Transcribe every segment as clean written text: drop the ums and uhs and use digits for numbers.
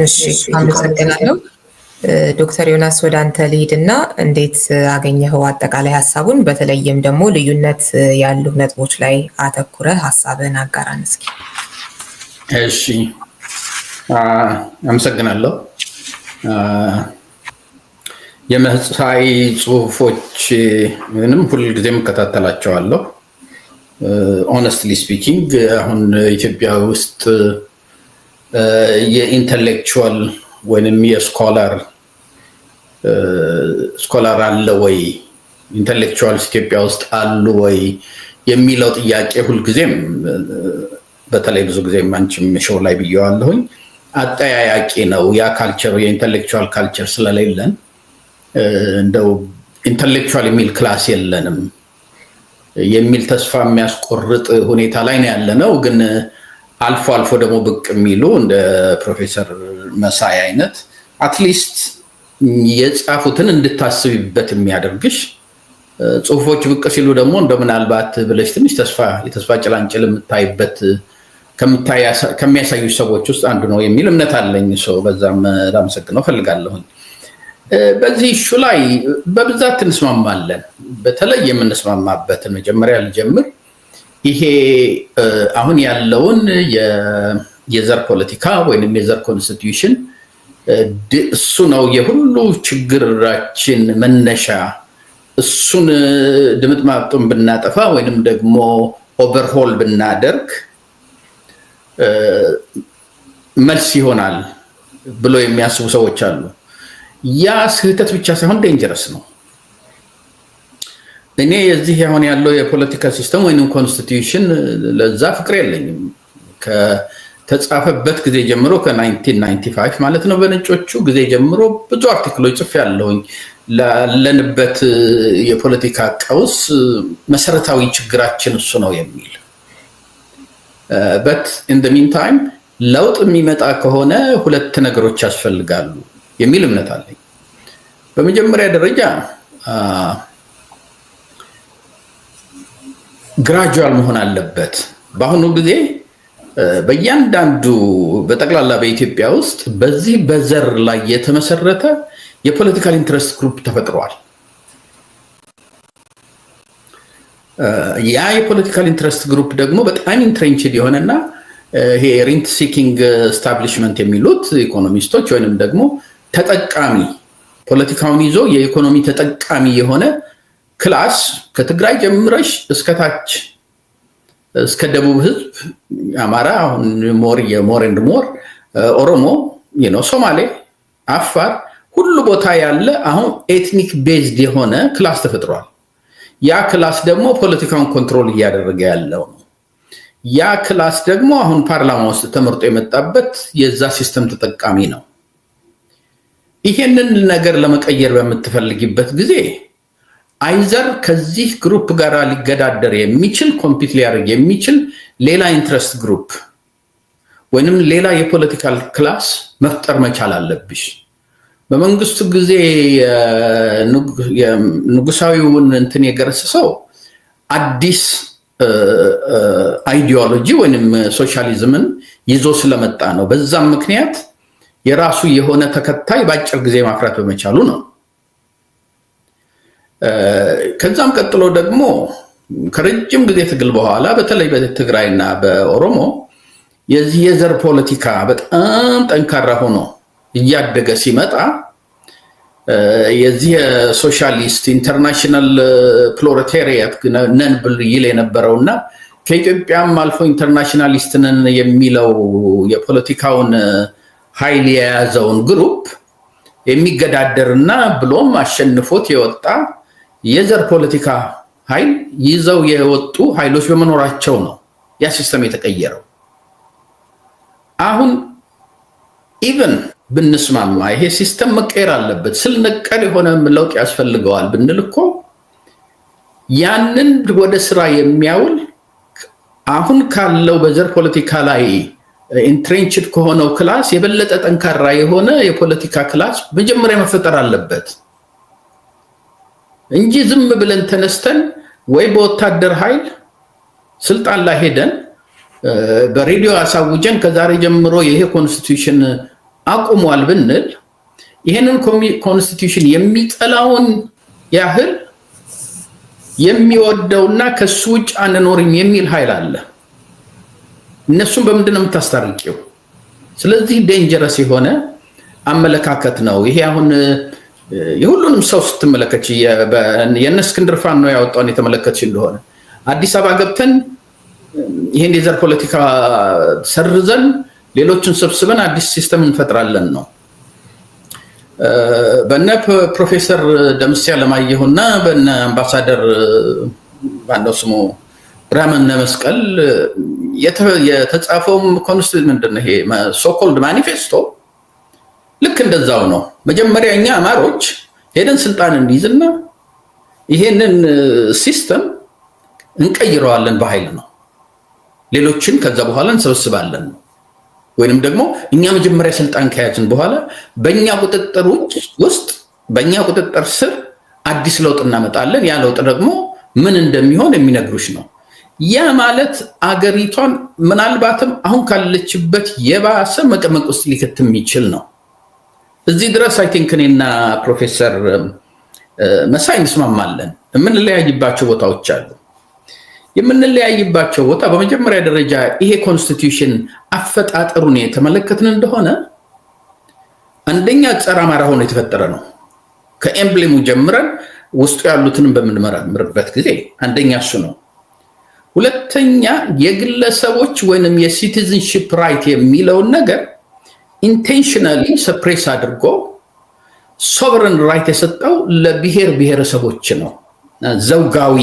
እሺ አመሰግናለሁ። ዶክተር ዮናስ ወደ አንተ ልሂድና እንዴት አገኘኸው አጠቃላይ ሀሳቡን፣ በተለይም ደግሞ ልዩነት ያሉ ነጥቦች ላይ አተኩረህ ሀሳብህን አጋራን እስኪ። እሺ አመሰግናለሁ። የመጽሐይ ጽሁፎች ምንም ሁልጊዜም እከታተላቸዋለሁ። ሆነስትሊ ስፒኪንግ አሁን ኢትዮጵያ ውስጥ የኢንተሌክቹዋል ወይንም ስኮላር አለ ወይ፣ ኢንተሌክቹዋልስ ኢትዮጵያ ውስጥ አሉ ወይ የሚለው ጥያቄ ሁልጊዜም በተለይ ብዙ ጊዜ አንቺም ሾው ላይ ብየዋለሁኝ አጠያያቂ ነው። ያ ካልቸር የኢንተሌክቹዋል ካልቸር ስለሌለን እንደው ኢንተሌክቹዋል የሚል ክላስ የለንም የሚል ተስፋ የሚያስቆርጥ ሁኔታ ላይ ነው ያለነው። ግን አልፎ አልፎ ደግሞ ብቅ የሚሉ እንደ ፕሮፌሰር መሳይ አይነት አትሊስት የጻፉትን እንድታስቢበት የሚያደርግሽ ጽሁፎች ብቅ ሲሉ ደግሞ እንደምናልባት ብለሽ ትንሽ የተስፋ ጭላንጭል የምታይበት ከሚያሳዩ ሰዎች ውስጥ አንዱ ነው የሚል እምነት አለኝ። ሰው በዛም ላመሰግነው ፈልጋለሁኝ። በዚህ ኢሹ ላይ በብዛት እንስማማለን። በተለይ የምንስማማበትን መጀመሪያ ልጀምር። ይሄ አሁን ያለውን የዘር ፖለቲካ ወይንም የዘር ኮንስቲትዩሽን እሱ ነው የሁሉ ችግራችን መነሻ። እሱን ድምጥማጡን ብናጠፋ ወይንም ደግሞ ኦቨርሆል ብናደርግ መልስ ይሆናል ብሎ የሚያስቡ ሰዎች አሉ። ያ ስህተት ብቻ ሳይሆን ዴንጀረስ ነው። እኔ የዚህ አሁን ያለው የፖለቲካ ሲስተም ወይንም ኮንስቲትዩሽን ለዛ ፍቅር የለኝም። ከተጻፈበት ጊዜ ጀምሮ ከ1995 ማለት ነው በነጮቹ ጊዜ ጀምሮ ብዙ አርቲክሎች ጽፌያለሁኝ። ላለንበት የፖለቲካ ቀውስ መሰረታዊ ችግራችን እሱ ነው የሚል በት ኢን ዘ ሚን ታይም ለውጥ የሚመጣ ከሆነ ሁለት ነገሮች ያስፈልጋሉ የሚል እምነት አለኝ። በመጀመሪያ ደረጃ ግራጁዋል መሆን አለበት። በአሁኑ ጊዜ በእያንዳንዱ በጠቅላላ በኢትዮጵያ ውስጥ በዚህ በዘር ላይ የተመሰረተ የፖለቲካል ኢንትረስት ግሩፕ ተፈጥሯል። ያ የፖለቲካል ኢንትረስት ግሩፕ ደግሞ በጣም ኢንትሬንችድ የሆነና ይሄ ሪንት ሲኪንግ ስታብሊሽመንት የሚሉት ኢኮኖሚስቶች ወይንም ደግሞ ተጠቃሚ ፖለቲካውን ይዞ የኢኮኖሚ ተጠቃሚ የሆነ ክላስ ከትግራይ ጀምረሽ እስከታች እስከ ደቡብ ህዝብ፣ አማራ፣ ሞር ኤንድ ሞር ኦሮሞ፣ ሶማሌ፣ አፋር ሁሉ ቦታ ያለ አሁን ኤትኒክ ቤዝድ የሆነ ክላስ ተፈጥሯል። ያ ክላስ ደግሞ ፖለቲካውን ኮንትሮል እያደረገ ያለው ነው። ያ ክላስ ደግሞ አሁን ፓርላማ ውስጥ ተመርጦ የመጣበት የዛ ሲስተም ተጠቃሚ ነው። ይሄንን ነገር ለመቀየር በምትፈልጊበት ጊዜ አይዘር ከዚህ ግሩፕ ጋር ሊገዳደር የሚችል ኮምፒት ሊያደርግ የሚችል ሌላ ኢንትረስት ግሩፕ ወይንም ሌላ የፖለቲካል ክላስ መፍጠር መቻል አለብሽ። በመንግስቱ ጊዜ ንጉሳዊውን እንትን የገረሰሰው አዲስ አይዲዮሎጂ ወይንም ሶሻሊዝምን ይዞ ስለመጣ ነው። በዛም ምክንያት የራሱ የሆነ ተከታይ በአጭር ጊዜ ማፍራት በመቻሉ ነው። ከዛም ቀጥሎ ደግሞ ከረጅም ጊዜ ትግል በኋላ በተለይ በትግራይና በኦሮሞ የዚህ የዘር ፖለቲካ በጣም ጠንካራ ሆኖ እያደገ ሲመጣ የዚህ ሶሻሊስት ኢንተርናሽናል ፕሮሌታሪያት ነን ብል ይል የነበረውና ከኢትዮጵያም አልፎ ኢንተርናሽናሊስት ነን የሚለው የፖለቲካውን ኃይል የያዘውን ግሩፕ የሚገዳደርና ብሎም አሸንፎት የወጣ የዘር ፖለቲካ ኃይል ይዘው የወጡ ኃይሎች በመኖራቸው ነው ያ ሲስተም የተቀየረው። አሁን ኢቭን ብንስማማ ይሄ ሲስተም መቀየር አለበት ስል ነቀል የሆነ ለውጥ ያስፈልገዋል ብንል እኮ ያንን ወደ ስራ የሚያውል አሁን ካለው በዘር ፖለቲካ ላይ ኢንትሬንችድ ከሆነው ክላስ የበለጠ ጠንካራ የሆነ የፖለቲካ ክላስ መጀመሪያ መፈጠር አለበት እንጂ ዝም ብለን ተነስተን ወይ በወታደር ኃይል ስልጣን ላይ ሄደን በሬዲዮ አሳውጀን ከዛሬ ጀምሮ ይሄ ኮንስቲትዩሽን አቁሟል ብንል ይሄንን ኮንስቲቱሽን የሚጠላውን ያህል የሚወደውና ከሱ ውጭ አንኖርም የሚል ኃይል አለ። እነሱም በምንድነው የምታስታርቂው? ስለዚህ ዴንጀረስ የሆነ አመለካከት ነው ይሄ። አሁን የሁሉንም ሰው ስትመለከች የእነ እስክንድር ፋኖ ያወጣውን የተመለከትሽ እንደሆነ አዲስ አበባ ገብተን ይሄን የዘር ፖለቲካ ሰርዘን ሌሎችን ሰብስበን አዲስ ሲስተም እንፈጥራለን ነው። በእነ ፕሮፌሰር ደምሴ አለማየሁና በእነ አምባሳደር ባንዶ ስሙ ብርሃነ መስቀል የተጻፈውም ኮንስቲቱሽን ምንድነው ይሄ ሶኮልድ ማኒፌስቶ ልክ እንደዛው ነው። መጀመሪያ እኛ አማሮች ሄደን ስልጣን እንይዝና ይሄንን ሲስተም እንቀይረዋለን በኃይል ነው። ሌሎችን ከዛ በኋላ እንሰበስባለን ነው። ወይንም ደግሞ እኛ መጀመሪያ ስልጣን ከያዝን በኋላ በእኛ ቁጥጥር ውስጥ በእኛ ቁጥጥር ስር አዲስ ለውጥ እናመጣለን። ያ ለውጥ ደግሞ ምን እንደሚሆን የሚነግሩሽ ነው። ያ ማለት አገሪቷን ምናልባትም አሁን ካለችበት የባሰ መቀመቅ ውስጥ ሊከት የሚችል ነው። እዚህ ድረስ አይ ቲንክ እኔና ፕሮፌሰር መሳይ እንስማማለን። የምንለያይባቸው ቦታዎች አሉ። የምንለያይባቸው ቦታ በመጀመሪያ ደረጃ ይሄ ኮንስቲቱሽን አፈጣጠሩን የተመለከትን እንደሆነ አንደኛ ጸረ አማራ ሆኖ የተፈጠረ ነው። ከኤምብሌሙ ጀምረን ውስጡ ያሉትን በምንመረምርበት ጊዜ አንደኛ እሱ ነው። ሁለተኛ የግለሰቦች ወይንም የሲቲዝንሺፕ ራይት የሚለውን ነገር ኢንቴንሽናሊ ሰፕሬስ አድርጎ ሶቨረን ራይት የሰጠው ለብሔር ብሔረሰቦች ነው። ዘውጋዊ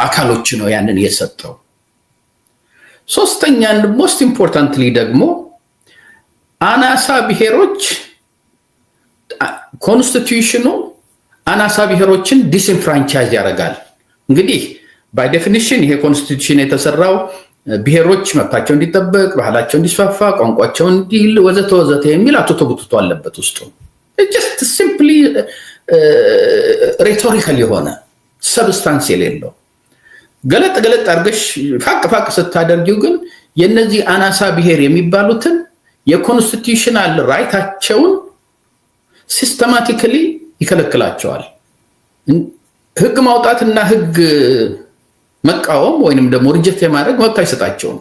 አካሎች ነው ያንን የሰጠው። ሶስተኛ ሞስት ኢምፖርታንትሊ ደግሞ አናሳ ብሔሮች ኮንስቲቱሽኑ አናሳ ብሔሮችን ዲስኢንፍራንቻይዝ ያደርጋል። እንግዲህ ባይ ዴፊኒሽን ይሄ ኮንስቲቱሽን የተሰራው ብሔሮች መብታቸው እንዲጠበቅ፣ ባህላቸው እንዲስፋፋ፣ ቋንቋቸው እንዲል ወዘተ ወዘተ የሚል አቶ ተጉትቶ አለበት ውስጡ። ጀስት ሲምፕሊ ሬቶሪካል የሆነ ሰብስታንስ የሌለው ገለጥ ገለጥ አድርገሽ ፋቅ ፋቅ ስታደርጊው ግን የነዚህ አናሳ ብሔር የሚባሉትን የኮንስቲቱሽናል ራይታቸውን ሲስተማቲካሊ ይከለክላቸዋል። ህግ ማውጣትና ህግ መቃወም ወይንም ደግሞ ሪጀክት የማድረግ መብት አይሰጣቸውም።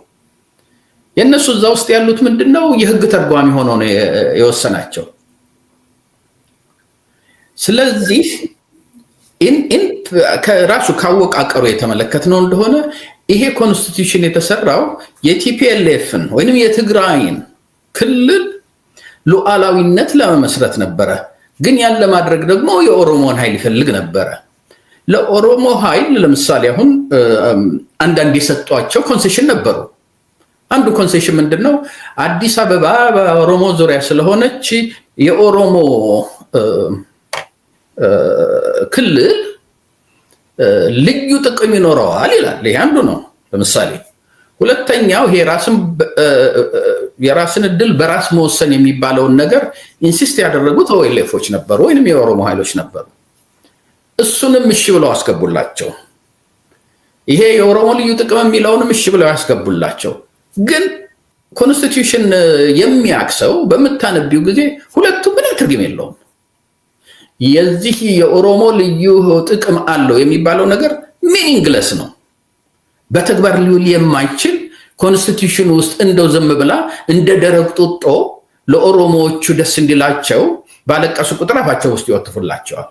የእነሱ እዛ ውስጥ ያሉት ምንድነው የህግ ተርጓሚ ሆኖ ነው የወሰናቸው። ስለዚህ ከራሱ ካወቃቀሩ የተመለከትነው እንደሆነ ይሄ ኮንስቲቱሽን የተሰራው የቲፒኤልኤፍን ወይንም የትግራይን ክልል ሉዓላዊነት ለመመስረት ነበረ። ግን ያን ለማድረግ ደግሞ የኦሮሞን ኃይል ይፈልግ ነበረ። ለኦሮሞ ኃይል ለምሳሌ አሁን አንዳንድ የሰጧቸው ኮንሴሽን ነበሩ። አንዱ ኮንሴሽን ምንድነው? አዲስ አበባ በኦሮሞ ዙሪያ ስለሆነች የኦሮሞ ክልል ልዩ ጥቅም ይኖረዋል ይላል። ይሄ አንዱ ነው ለምሳሌ። ሁለተኛው ይሄ የራስን እድል በራስ መወሰን የሚባለውን ነገር ኢንሲስት ያደረጉት ኦኤልኤፎች ነበሩ ወይንም የኦሮሞ ኃይሎች ነበሩ። እሱንም እሺ ብለው አስገቡላቸው። ይሄ የኦሮሞ ልዩ ጥቅም የሚለውንም እሺ ብለው ያስገቡላቸው። ግን ኮንስቲቱሽን የሚያክሰው በምታነቢው ጊዜ ሁለቱም ምንም ትርጉም የለውም። የዚህ የኦሮሞ ልዩ ጥቅም አለው የሚባለው ነገር ሚኒንግለስ ነው። በተግባር ሊውል የማይችል ኮንስቲቱሽን ውስጥ እንደው ዝም ብላ እንደ ደረቅ ጡጦ ለኦሮሞዎቹ ደስ እንዲላቸው ባለቀሱ ቁጥር አፋቸው ውስጥ ይወትፉላቸዋል።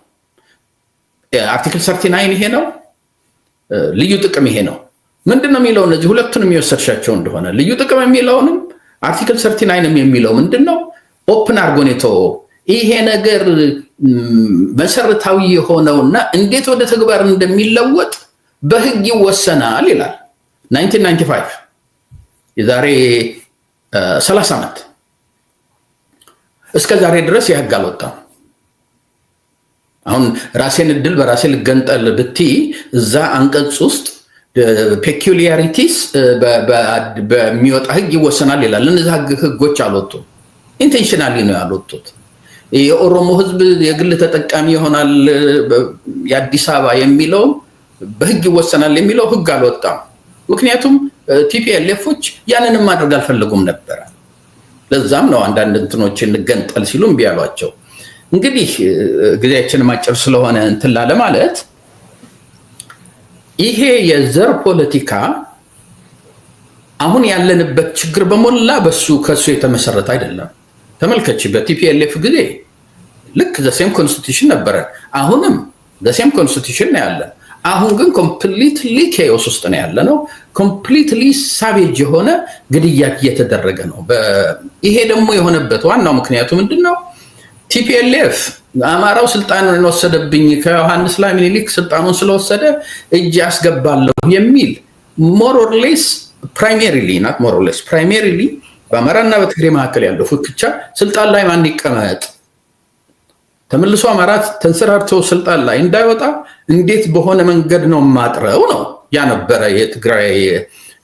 አርቲክል 39 ይሄ ነው። ልዩ ጥቅም ይሄ ነው። ምንድነው የሚለው? እነዚህ ሁለቱንም የሚወሰድሻቸው እንደሆነ ልዩ ጥቅም የሚለውንም አርቲክል 39ም የሚለው ምንድነው? ኦፕን አርጎኔቶ ይሄ ነገር መሰረታዊ የሆነውና እንዴት ወደ ተግባር እንደሚለወጥ በህግ ይወሰናል ይላል። 1995 የዛሬ 30 ዓመት እስከ ዛሬ ድረስ የህግ አልወጣም። አሁን ራሴን እድል በራሴ ልገንጠል ብትይ እዛ አንቀጽ ውስጥ ፔኩሊያሪቲስ በሚወጣ ህግ ይወሰናል ይላል። እነዚህ ህጎች አልወጡም። ኢንቴንሽናሊ ነው ያልወጡት። የኦሮሞ ህዝብ የግል ተጠቃሚ ይሆናል የአዲስ አበባ የሚለው በህግ ይወሰናል የሚለው ህግ አልወጣም። ምክንያቱም ቲፒኤልኤፎች ያንንም ማድረግ አልፈለጉም ነበር። ለዛም ነው አንዳንድ እንትኖች እንገንጠል ሲሉ እምቢ ያሏቸው። እንግዲህ ጊዜያችን ማጭር ስለሆነ እንትን ላለ ማለት ይሄ የዘር ፖለቲካ አሁን ያለንበት ችግር በሞላ ከሱ የተመሰረተ አይደለም። ተመልከች፣ በቲፒኤልኤፍ ጊዜ ልክ ዘሴም ኮንስቲቱሽን ነበረ። አሁንም ዘሴም ኮንስቲቱሽን ነው ያለን። አሁን ግን ኮምፕሊትሊ ኬኦስ ውስጥ ነው ያለ ነው። ኮምፕሊትሊ ሳቬጅ የሆነ ግድያ እየተደረገ ነው። ይሄ ደግሞ የሆነበት ዋናው ምክንያቱ ምንድን ነው? ቲፒኤልኤፍ አማራው ስልጣኑን ወሰደብኝ፣ ከዮሐንስ ላይ ምኒልክ ስልጣኑን ስለወሰደ እጅ ያስገባለሁ የሚል ሞሮርሌስ ፕራይሜሪሊ በአማራና በትግሬ መካከል ያለው ፍክቻ ስልጣን ላይ ማን ይቀመጥ፣ ተመልሶ አማራ ተንሰራርቶ ስልጣን ላይ እንዳይወጣ እንዴት በሆነ መንገድ ነው ማጥረው ነው ያነበረ የትግራይ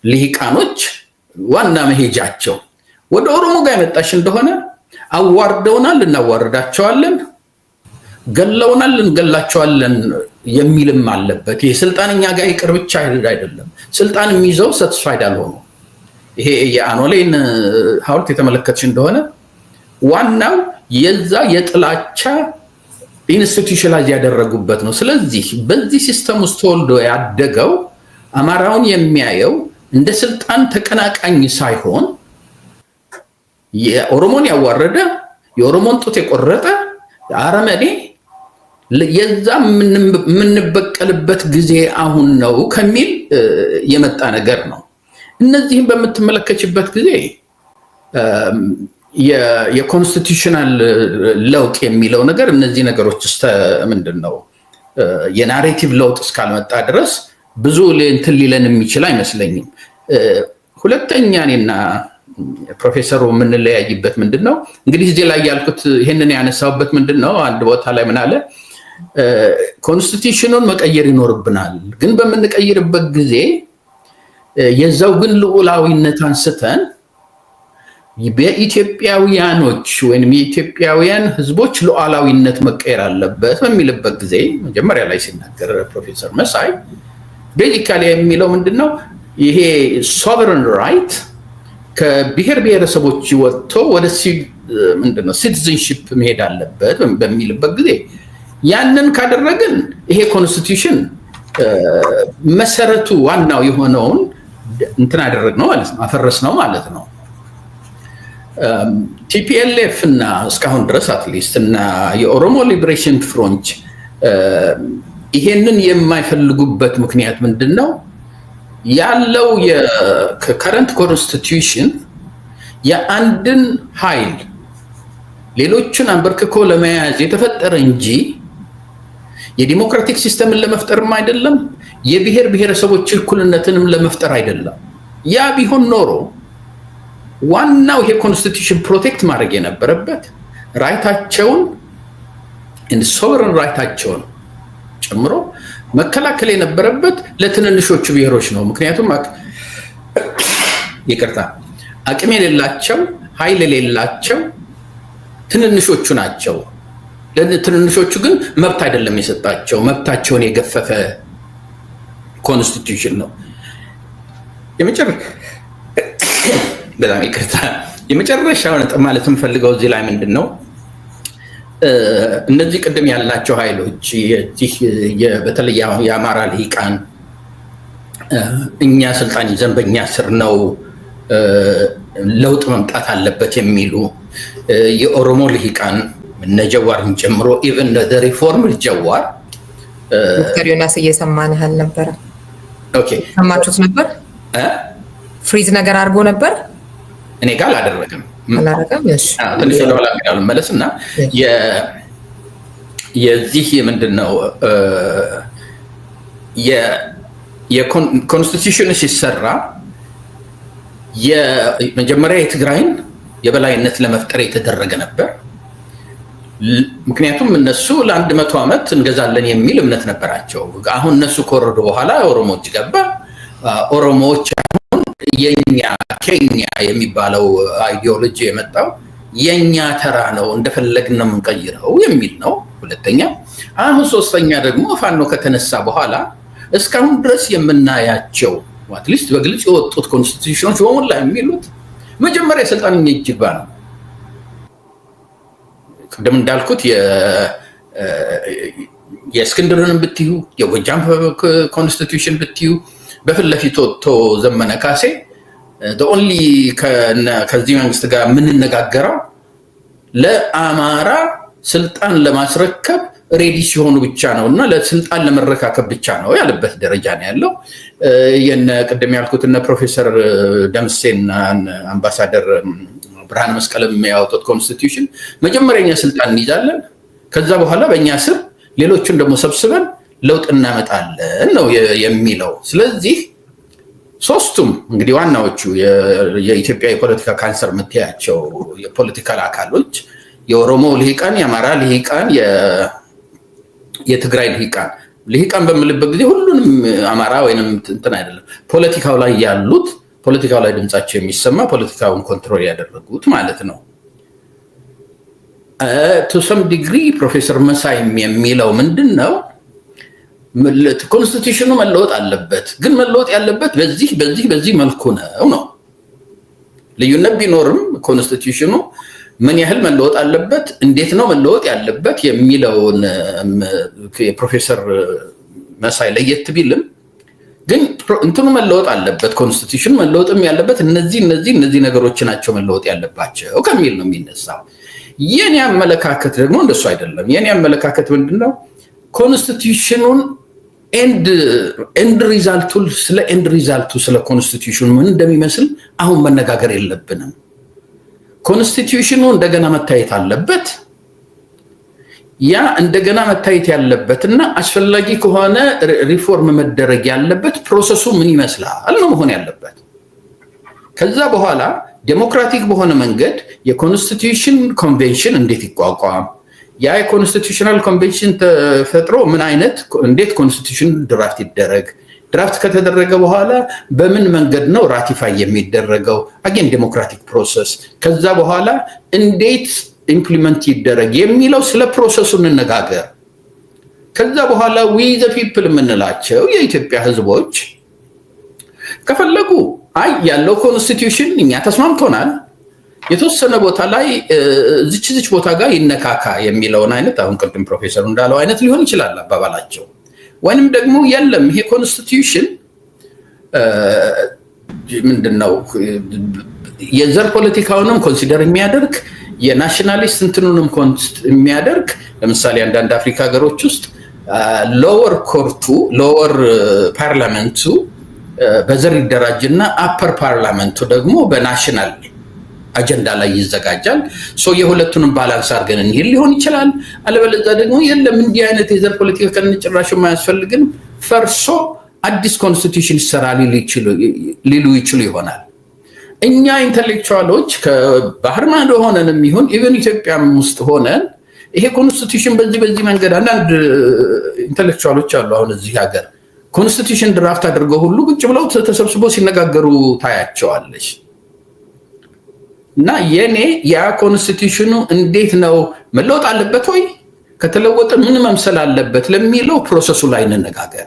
ልሂቃኖች ዋና መሄጃቸው። ወደ ኦሮሞ ጋር የመጣሽ እንደሆነ አዋርደውናል፣ እናዋርዳቸዋለን፣ ገለውናል፣ እንገላቸዋለን የሚልም አለበት። ይሄ ስልጣን እኛ ጋር ይቅር ብቻ አይደለም፣ ስልጣን የሚይዘው ሰትስፋይድ አልሆኑ። ይሄ የአኖሌን ሐውልት የተመለከትሽ እንደሆነ ዋናው የዛ የጥላቻ ኢንስቲትዩሽናላይዝ ያደረጉበት ነው። ስለዚህ በዚህ ሲስተም ውስጥ ተወልዶ ያደገው አማራውን የሚያየው እንደ ስልጣን ተቀናቃኝ ሳይሆን የኦሮሞን ያዋረደ የኦሮሞን ጡት የቆረጠ አረመኔ የዛ የምንበቀልበት ጊዜ አሁን ነው ከሚል የመጣ ነገር ነው። እነዚህም በምትመለከችበት ጊዜ የኮንስቲቱሽናል ለውጥ የሚለው ነገር እነዚህ ነገሮች ምንድን ነው የናሬቲቭ ለውጥ እስካልመጣ ድረስ ብዙ እንትን ሊለን የሚችል አይመስለኝም። ሁለተኛ እኔና ፕሮፌሰሩ የምንለያይበት ምንድን ነው እንግዲህ እዚህ ላይ ያልኩት ይሄንን ያነሳውበት ምንድን ነው፣ አንድ ቦታ ላይ ምን አለ፣ ኮንስቲቱሽኑን መቀየር ይኖርብናል፣ ግን በምንቀይርበት ጊዜ የዛው ግን ልዑላዊነት አንስተን በኢትዮጵያውያኖች ወይም የኢትዮጵያውያን ህዝቦች ሉዓላዊነት መቀየር አለበት በሚልበት ጊዜ መጀመሪያ ላይ ሲናገር ፕሮፌሰር መሳይ ቤዚካሊ የሚለው ምንድነው ይሄ ሶቨረን ራይት ከብሔር ብሔረሰቦች ወጥቶ ወደ ምንድነው ሲቲዝንሺፕ መሄድ አለበት በሚልበት ጊዜ ያንን ካደረግን ይሄ ኮንስቲቱሽን መሰረቱ ዋናው የሆነውን እንትን አደረግነው ማለት ነው፣ አፈረስነው ማለት ነው። ቲፒኤልኤፍ እና እስካሁን ድረስ አትሊስት እና የኦሮሞ ሊበሬሽን ፍሮንት ይሄንን የማይፈልጉበት ምክንያት ምንድን ነው? ያለው የከረንት ኮንስቲቱሽን የአንድን ኃይል ሌሎችን አንበርክኮ ለመያዝ የተፈጠረ እንጂ የዲሞክራቲክ ሲስተምን ለመፍጠርም አይደለም፣ የብሔር ብሔረሰቦች እኩልነትንም ለመፍጠር አይደለም። ያ ቢሆን ኖሮ ዋናው ይሄ ኮንስቲቱሽን ፕሮቴክት ማድረግ የነበረበት ራይታቸውን ሶቨረን ራይታቸውን ጨምሮ መከላከል የነበረበት ለትንንሾቹ ብሔሮች ነው። ምክንያቱም ይቅርታ አቅም የሌላቸው ኃይል የሌላቸው ትንንሾቹ ናቸው። ለትንንሾቹ ግን መብት አይደለም የሰጣቸው፣ መብታቸውን የገፈፈ ኮንስቲቱሽን ነው። በጣም ይቅርታ የመጨረሻው ነጥብ ማለት የምፈልገው እዚህ ላይ ምንድን ነው እነዚህ ቅድም ያልናቸው ኃይሎች በተለይ የአማራ ልሂቃን እኛ ስልጣን ይዘን በእኛ ስር ነው ለውጥ መምጣት አለበት የሚሉ የኦሮሞ ልሂቃን እነ ጀዋርን ጨምሮ ኢቨን ሪፎርም ጀዋር ዶክተር ዮናስ እየሰማንህ አልነበረ? ኦኬ ሰማችሁት ነበር? ፍሪዝ ነገር አድርጎ ነበር። እኔ ጋር አላደረገም። እሺ ትንሽ ወደኋላ ሄዳለሁ መለስና የዚህ ምንድነው የኮንስቲቱሽን ሲሰራ የመጀመሪያ የትግራይን የበላይነት ለመፍጠር የተደረገ ነበር። ምክንያቱም እነሱ ለ100 ዓመት እንገዛለን የሚል እምነት ነበራቸው። አሁን እነሱ ከወረዱ በኋላ ኦሮሞዎች ገባ። ኦሮሞዎች የኛ ኬኛ የሚባለው አይዲዮሎጂ የመጣው የኛ ተራ ነው እንደፈለግን ነው የምንቀይረው የሚል ነው። ሁለተኛ አሁን ሶስተኛ ደግሞ ፋኖ ከተነሳ በኋላ እስካሁን ድረስ የምናያቸው አትሊስት በግልጽ የወጡት ኮንስቲቱሽኖች በሙላ የሚሉት መጀመሪያ ስልጣን ይጅባ ነው። ቅድም እንዳልኩት የእስክንድርንም ብትዩ የጎጃም ኮንስቲቱሽን ብትዩ በፊት ለፊት ወጥቶ ዘመነ ካሴ ኦንሊ ከዚህ መንግስት ጋር የምንነጋገረው ለአማራ ስልጣን ለማስረከብ ሬዲ ሲሆኑ ብቻ ነውና ለስልጣን ለመረካከብ ብቻ ነው ያለበት ደረጃ ነው ያለው። የነ ቅድም ያልኩት እነ ፕሮፌሰር ደምሴና አምባሳደር ብርሃነ መስቀልም ያወጡት ኮንስቲቱሽን መጀመሪያኛ ስልጣን እንይዛለን፣ ከዛ በኋላ በእኛ ስር ሌሎችን ደግሞ ሰብስበን ለውጥ እናመጣለን ነው የሚለው። ስለዚህ ሶስቱም እንግዲህ ዋናዎቹ የኢትዮጵያ የፖለቲካ ካንሰር የምትያቸው የፖለቲካል አካሎች የኦሮሞ ልሂቃን፣ የአማራ ልሂቃን፣ የትግራይ ልሂቃን በምልበት ጊዜ ሁሉንም አማራ ወይንም እንትን አይደለም፣ ፖለቲካው ላይ ያሉት ፖለቲካው ላይ ድምጻቸው የሚሰማ ፖለቲካውን ኮንትሮል ያደረጉት ማለት ነው። ቱ ሰም ዲግሪ ፕሮፌሰር መሳይ የሚለው ምንድን ነው? ኮንስቲቱሽኑ መለወጥ አለበት፣ ግን መለወጥ ያለበት በዚህ መልኩ ነው። ልዩነት ቢኖርም ኮንስቲቱሽኑ ምን ያህል መለወጥ አለበት፣ እንዴት ነው መለወጥ ያለበት የሚለውን የፕሮፌሰር መሳይ ለየት ቢልም ግን እንትኑ መለወጥ አለበት፣ ኮንስቲቱሽኑ መለወጥም ያለበት እነዚህ ነገሮች ናቸው መለወጥ ያለባቸው ከሚል ነው የሚነሳው። የኔ አመለካከት ደግሞ እንደሱ አይደለም። የኔ አመለካከት ምንድነው? ኮንስቲቱሽኑን ኤንድ ሪዛልቱ ስለ ኮንስቲቱሽኑ ምን እንደሚመስል አሁን መነጋገር የለብንም። ኮንስቲቱሽኑ እንደገና መታየት አለበት። ያ እንደገና መታየት ያለበትና አስፈላጊ ከሆነ ሪፎርም መደረግ ያለበት ፕሮሰሱ ምን ይመስላል ነው መሆን ያለበት። ከዛ በኋላ ዴሞክራቲክ በሆነ መንገድ የኮንስቲቱሽን ኮንቬንሽን እንዴት ይቋቋም፣ ያ የኮንስቲቱሽናል ኮንቬንሽን ተፈጥሮ እንዴት ኮንስቲቱሽን ድራፍት ይደረግ፣ ድራፍት ከተደረገ በኋላ በምን መንገድ ነው ራቲፋይ የሚደረገው፣ አገን ዴሞክራቲክ ፕሮሰስ፣ ከዛ በኋላ እንዴት ኢምፕሊመንት ይደረግ የሚለው ስለ ፕሮሰሱ እንነጋገር። ከዛ በኋላ ዊ ዘ ፒፕል የምንላቸው የኢትዮጵያ ህዝቦች ከፈለጉ ያለው ኮንስቲቱሽን እኛ ተስማምቶናል፣ የተወሰነ ቦታ ላይ ዝች ቦታ ጋር ይነካካ የሚለውን አይነት አሁን ቅድም ፕሮፌሰሩ እንዳለው አይነት ሊሆን ይችላል አባባላቸው። ወይንም ደግሞ የለም ይሄ ኮንስቲቱሽን ምንድነው የዘር ፖለቲካውንም ኮንሲደር የሚያደርግ የናሽናሊስት እንትኑንም የሚያደርግ ለምሳሌ አንዳንድ አፍሪካ ሀገሮች ውስጥ ሎወር ኮርቱ ሎወር ፓርላመንቱ በዘር ይደራጅና አፐር ፓርላመንቱ ደግሞ በናሽናል አጀንዳ ላይ ይዘጋጃል። የሁለቱንም ባላንስ አድርገን እንሂድ ሊሆን ይችላል። አለበለዚያ ደግሞ የለም እንዲህ አይነት የዘር ፖለቲካ ከነጭራሽ የማያስፈልግን ፈርሶ አዲስ ኮንስቲቱሽን ይሰራ ሊሉ ይችሉ ይሆናል። እኛ ኢንተሌክቹዋሎች ከባህር ማዶ ሆነንም ይሁን ኢቨን ኢትዮጵያም ውስጥ ሆነን ይሄ ኮንስቲቱሽን በዚህ መንገድ አንዳንድ ኢንተሌክቹዋሎች አሉ አሁን እዚህ ሀገር ኮንስቲቱሽን ድራፍት አድርገው ሁሉ ቁጭ ብለው ተሰብስበው ሲነጋገሩ ታያቸዋለሽ። እና ያ ኮንስቲቱሽኑ እንዴት ነው መለወጥ አለበት ወይ ከተለወጠ ምን መምሰል አለበት ለሚለው ፕሮሰሱ ላይ እንነጋገር።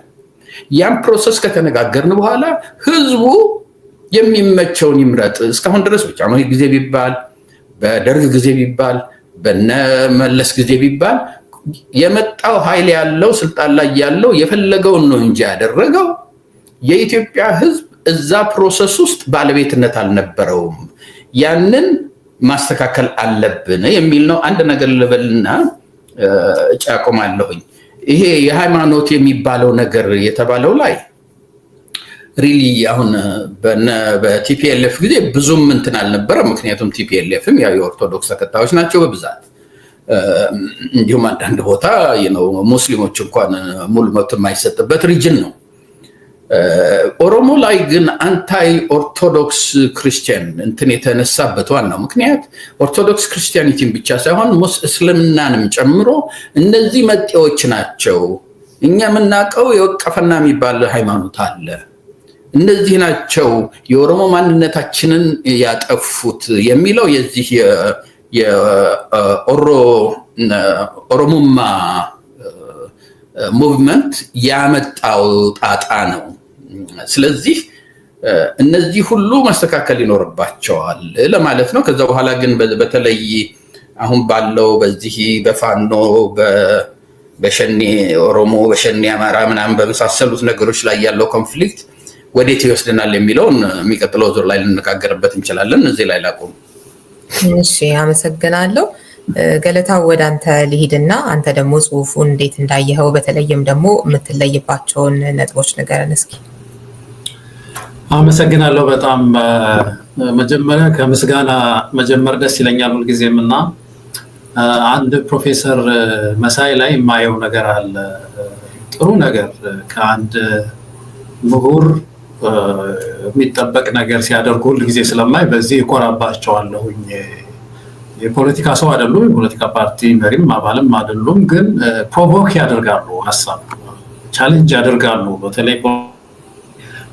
ያን ፕሮሰስ ከተነጋገርን በኋላ ህዝቡ የሚመቸውን ይምረጥ። እስካሁን ድረስ ብቻ ነው ጊዜ ቢባል በደርግ ጊዜ ቢባል በነመለስ ጊዜ ቢባል የመጣው ኃይል ያለው ስልጣን ላይ ያለው የፈለገውን ነው እንጂ ያደረገው የኢትዮጵያ ህዝብ እዛ ፕሮሰስ ውስጥ ባለቤትነት አልነበረውም። ያንን ማስተካከል አለብን የሚል ነው። አንድ ነገር ልበልና እጫቆማለሁኝ። ይሄ የሃይማኖት የሚባለው ነገር የተባለው ላይ ሪሊ አሁን በቲፒኤልኤፍ ጊዜ ብዙም እንትን አልነበረም። ምክንያቱም ቲፒኤልኤፍም ያው የኦርቶዶክስ ተከታዮች ናቸው በብዛት። እንዲሁም አንዳንድ ቦታ ሙስሊሞች እንኳን ሙሉ መብት የማይሰጥበት ሪጅን ነው። ኦሮሞ ላይ ግን አንታይ ኦርቶዶክስ ክርስቲያን እንትን የተነሳበት ዋናው ምክንያት ኦርቶዶክስ ክርስቲያኒቲን ብቻ ሳይሆን እስልምናንም ጨምሮ እነዚህ መጤዎች ናቸው። እኛ የምናውቀው የወቀፈና የሚባል ሃይማኖት አለ። እነዚህ ናቸው የኦሮሞ ማንነታችንን ያጠፉት የሚለው የዚህ የኦሮሞማ ሙቭመንት ያመጣው ጣጣ ነው። ስለዚህ እነዚህ ሁሉ ማስተካከል ይኖርባቸዋል ለማለት ነው። ከዛ በኋላ ግን በተለይ አሁን ባለው በዚህ በፋኖ በሸኔ ኦሮሞ በሸኔ አማራ ምናምን በመሳሰሉት ነገሮች ላይ ያለው ኮንፍሊክት ወዴት ይወስደናል የሚለውን የሚቀጥለው ዙር ላይ ልንነጋገርበት እንችላለን። እዚህ ላይ ላቁም። እሺ፣ አመሰግናለሁ። ገለታው ወደ አንተ ልሂድና አንተ ደግሞ ጽሁፉን እንዴት እንዳየኸው በተለይም ደግሞ የምትለይባቸውን ነጥቦች ንገረን እስኪ። አመሰግናለሁ በጣም። መጀመሪያ ከምስጋና መጀመር ደስ ይለኛል ሁልጊዜም እና አንድ ፕሮፌሰር መሳይ ላይ የማየው ነገር አለ። ጥሩ ነገር ከአንድ ምሁር የሚጠበቅ ነገር ሲያደርጉ ሁልጊዜ ስለማይ በዚህ እኮራባቸዋለሁኝ። የፖለቲካ ሰው አይደሉም፣ የፖለቲካ ፓርቲ መሪም አባልም አይደሉም፣ ግን ፕሮቮክ ያደርጋሉ፣ ሀሳብ ቻሌንጅ ያደርጋሉ። በተለይ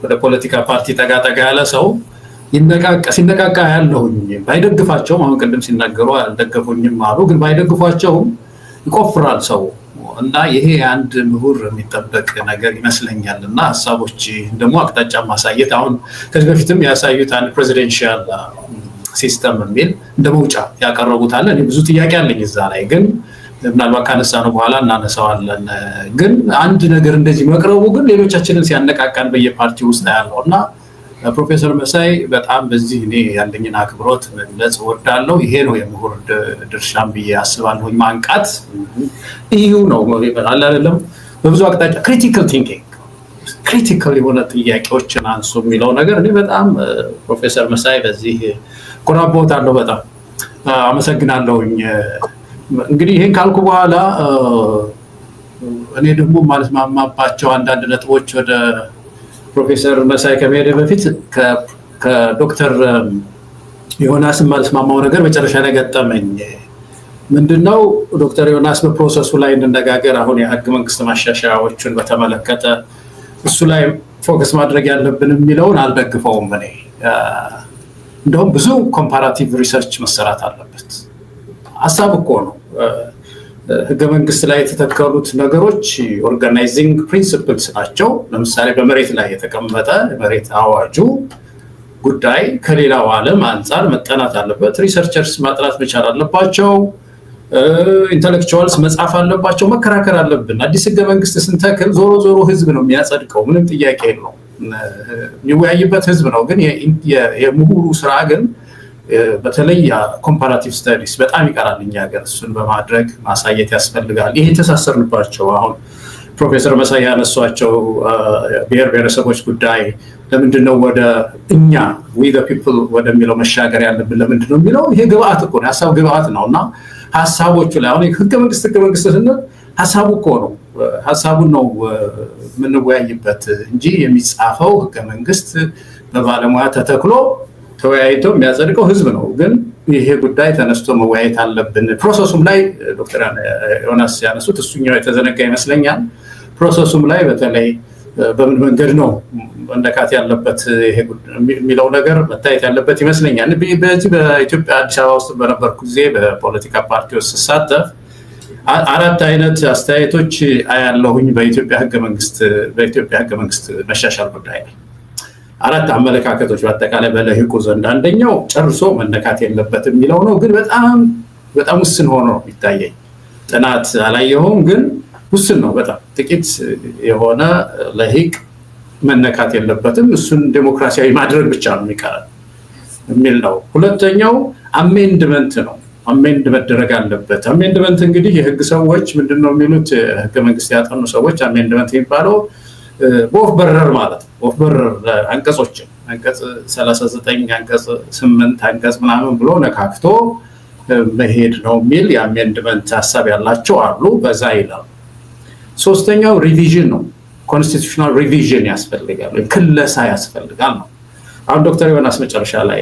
ወደ ፖለቲካ ፓርቲ ጠጋ ያለ ሰው ሲነቃቃ ያለሁኝ። ባይደግፋቸውም አሁን ቅድም ሲናገሩ አልደገፉኝም አሉ፣ ግን ባይደግፏቸውም ይቆፍራል ሰው እና ይሄ አንድ ምሁር የሚጠበቅ ነገር ይመስለኛል። እና ሀሳቦች ደግሞ አቅጣጫ ማሳየት አሁን ከዚህ በፊትም ያሳዩት አንድ ፕሬዚደንሻል ሲስተም የሚል እንደ መውጫ ያቀረቡት አለ። እኔ ብዙ ጥያቄ አለኝ እዛ ላይ፣ ግን ምናልባት ካነሳነው በኋላ እናነሳዋለን። ግን አንድ ነገር እንደዚህ መቅረቡ ግን ሌሎቻችንን ሲያነቃቃን በየፓርቲ ውስጥ ያለው እና ፕሮፌሰር መሳይ በጣም በዚህ እኔ ያለኝን አክብሮት መግለጽ እወዳለሁ። ይሄ ነው የምሁር ድርሻም ብዬ አስባለሁኝ። ማንቃት እዩ ነው አለ አይደለም። በብዙ አቅጣጫ ክሪቲካል ቲንኪንግ፣ ክሪቲካል የሆነ ጥያቄዎችን አንሱ የሚለው ነገር እኔ በጣም ፕሮፌሰር መሳይ በዚህ ኮራቦታለሁ። በጣም አመሰግናለሁኝ። እንግዲህ ይሄን ካልኩ በኋላ እኔ ደግሞ ማለት ማማባቸው አንዳንድ ነጥቦች ወደ ፕሮፌሰር መሳይ ከመሄደ በፊት ከዶክተር ዮናስ ማልስማማው ነገር መጨረሻ ላይ ገጠመኝ። ምንድነው ዶክተር ዮናስ በፕሮሰሱ ላይ እንነጋገር። አሁን የህገ መንግስት ማሻሻያዎችን በተመለከተ እሱ ላይ ፎከስ ማድረግ ያለብን የሚለውን አልደግፈውም እኔ። እንደውም ብዙ ኮምፓራቲቭ ሪሰርች መሰራት አለበት። ሀሳብ እኮ ነው። ህገ መንግስት ላይ የተተከሉት ነገሮች ኦርጋናይዚንግ ፕሪንሲፕልስ ናቸው። ለምሳሌ በመሬት ላይ የተቀመጠ መሬት አዋጁ ጉዳይ ከሌላው ዓለም አንጻር መጠናት አለበት። ሪሰርቸርስ ማጥናት መቻል አለባቸው። ኢንተሌክቹዋልስ መጻፍ አለባቸው። መከራከር አለብን። አዲስ ህገ መንግስት ስንተክል ዞሮ ህዝብ ነው የሚያጸድቀው፣ ምንም ጥያቄ የለው። የሚወያይበት ህዝብ ነው። ግን የምሁሩ ስራ ግን በተለይ ኮምፓራቲቭ ስተዲስ በጣም ይቀራል እኛ ሀገር። እሱን በማድረግ ማሳየት ያስፈልጋል። ይሄ የተሳሰርንባቸው አሁን ፕሮፌሰር መሳይ ያነሷቸው ብሔር ብሔረሰቦች ጉዳይ ለምንድነው ወደ እኛ ዊ ዘ ፒፕል ወደሚለው መሻገር ያለብን ለምንድነው የሚለው ይሄ ግብአት እኮ ነው፣ ሀሳብ ግብአት ነው። እና ሀሳቦቹ ላይ አሁን ህገ መንግስት ስንል ሀሳቡ እኮ ነው፣ ሀሳቡን ነው የምንወያይበት እንጂ የሚጻፈው ህገ መንግስት በባለሙያ ተተክሎ ተወያይቶ የሚያጸድቀው ህዝብ ነው። ግን ይሄ ጉዳይ ተነስቶ መወያየት አለብን። ፕሮሰሱም ላይ ዶክተር ዮናስ ያነሱት እሱኛው የተዘነጋ ይመስለኛል። ፕሮሰሱም ላይ በተለይ በምን መንገድ ነው መነካት ያለበት የሚለው ነገር መታየት ያለበት ይመስለኛል። በዚህ በኢትዮጵያ አዲስ አበባ ውስጥ በነበርኩ ጊዜ በፖለቲካ ፓርቲዎች ስሳተፍ አራት አይነት አስተያየቶች አያለሁኝ በኢትዮጵያ ህገ መንግስት መሻሻል ጉዳይ ላይ አራት አመለካከቶች በአጠቃላይ በለህቁ ዘንድ። አንደኛው ጨርሶ መነካት የለበትም የሚለው ነው። ግን በጣም ውስን ሆኖ ነው የሚታየኝ። ጥናት አላየሁም፣ ግን ውስን ነው። በጣም ጥቂት የሆነ ለህቅ መነካት የለበትም፣ እሱን ዴሞክራሲያዊ ማድረግ ብቻ ነው የሚቀረን የሚል ነው። ሁለተኛው አሜንድመንት ነው። አሜንድ መደረግ አለበት። አሜንድመንት እንግዲህ የህግ ሰዎች ምንድነው የሚሉት? ህገ መንግስት ያጠኑ ሰዎች አሜንድመንት የሚባለው በወፍ በረር ማለት ነው። ወፍ በረር አንቀጾችን አንቀጽ 39 አንቀጽ 8 አንቀጽ ምናምን ብሎ ነካክቶ መሄድ ነው የሚል የአሜንድመንት ሀሳብ ያላቸው አሉ። በዛ ይላል። ሶስተኛው ሪቪዥን ነው። ኮንስቲቱሽናል ሪቪዥን ያስፈልጋል ወይም ክለሳ ያስፈልጋል ነው። አሁን ዶክተር ዮናስ መጨረሻ ላይ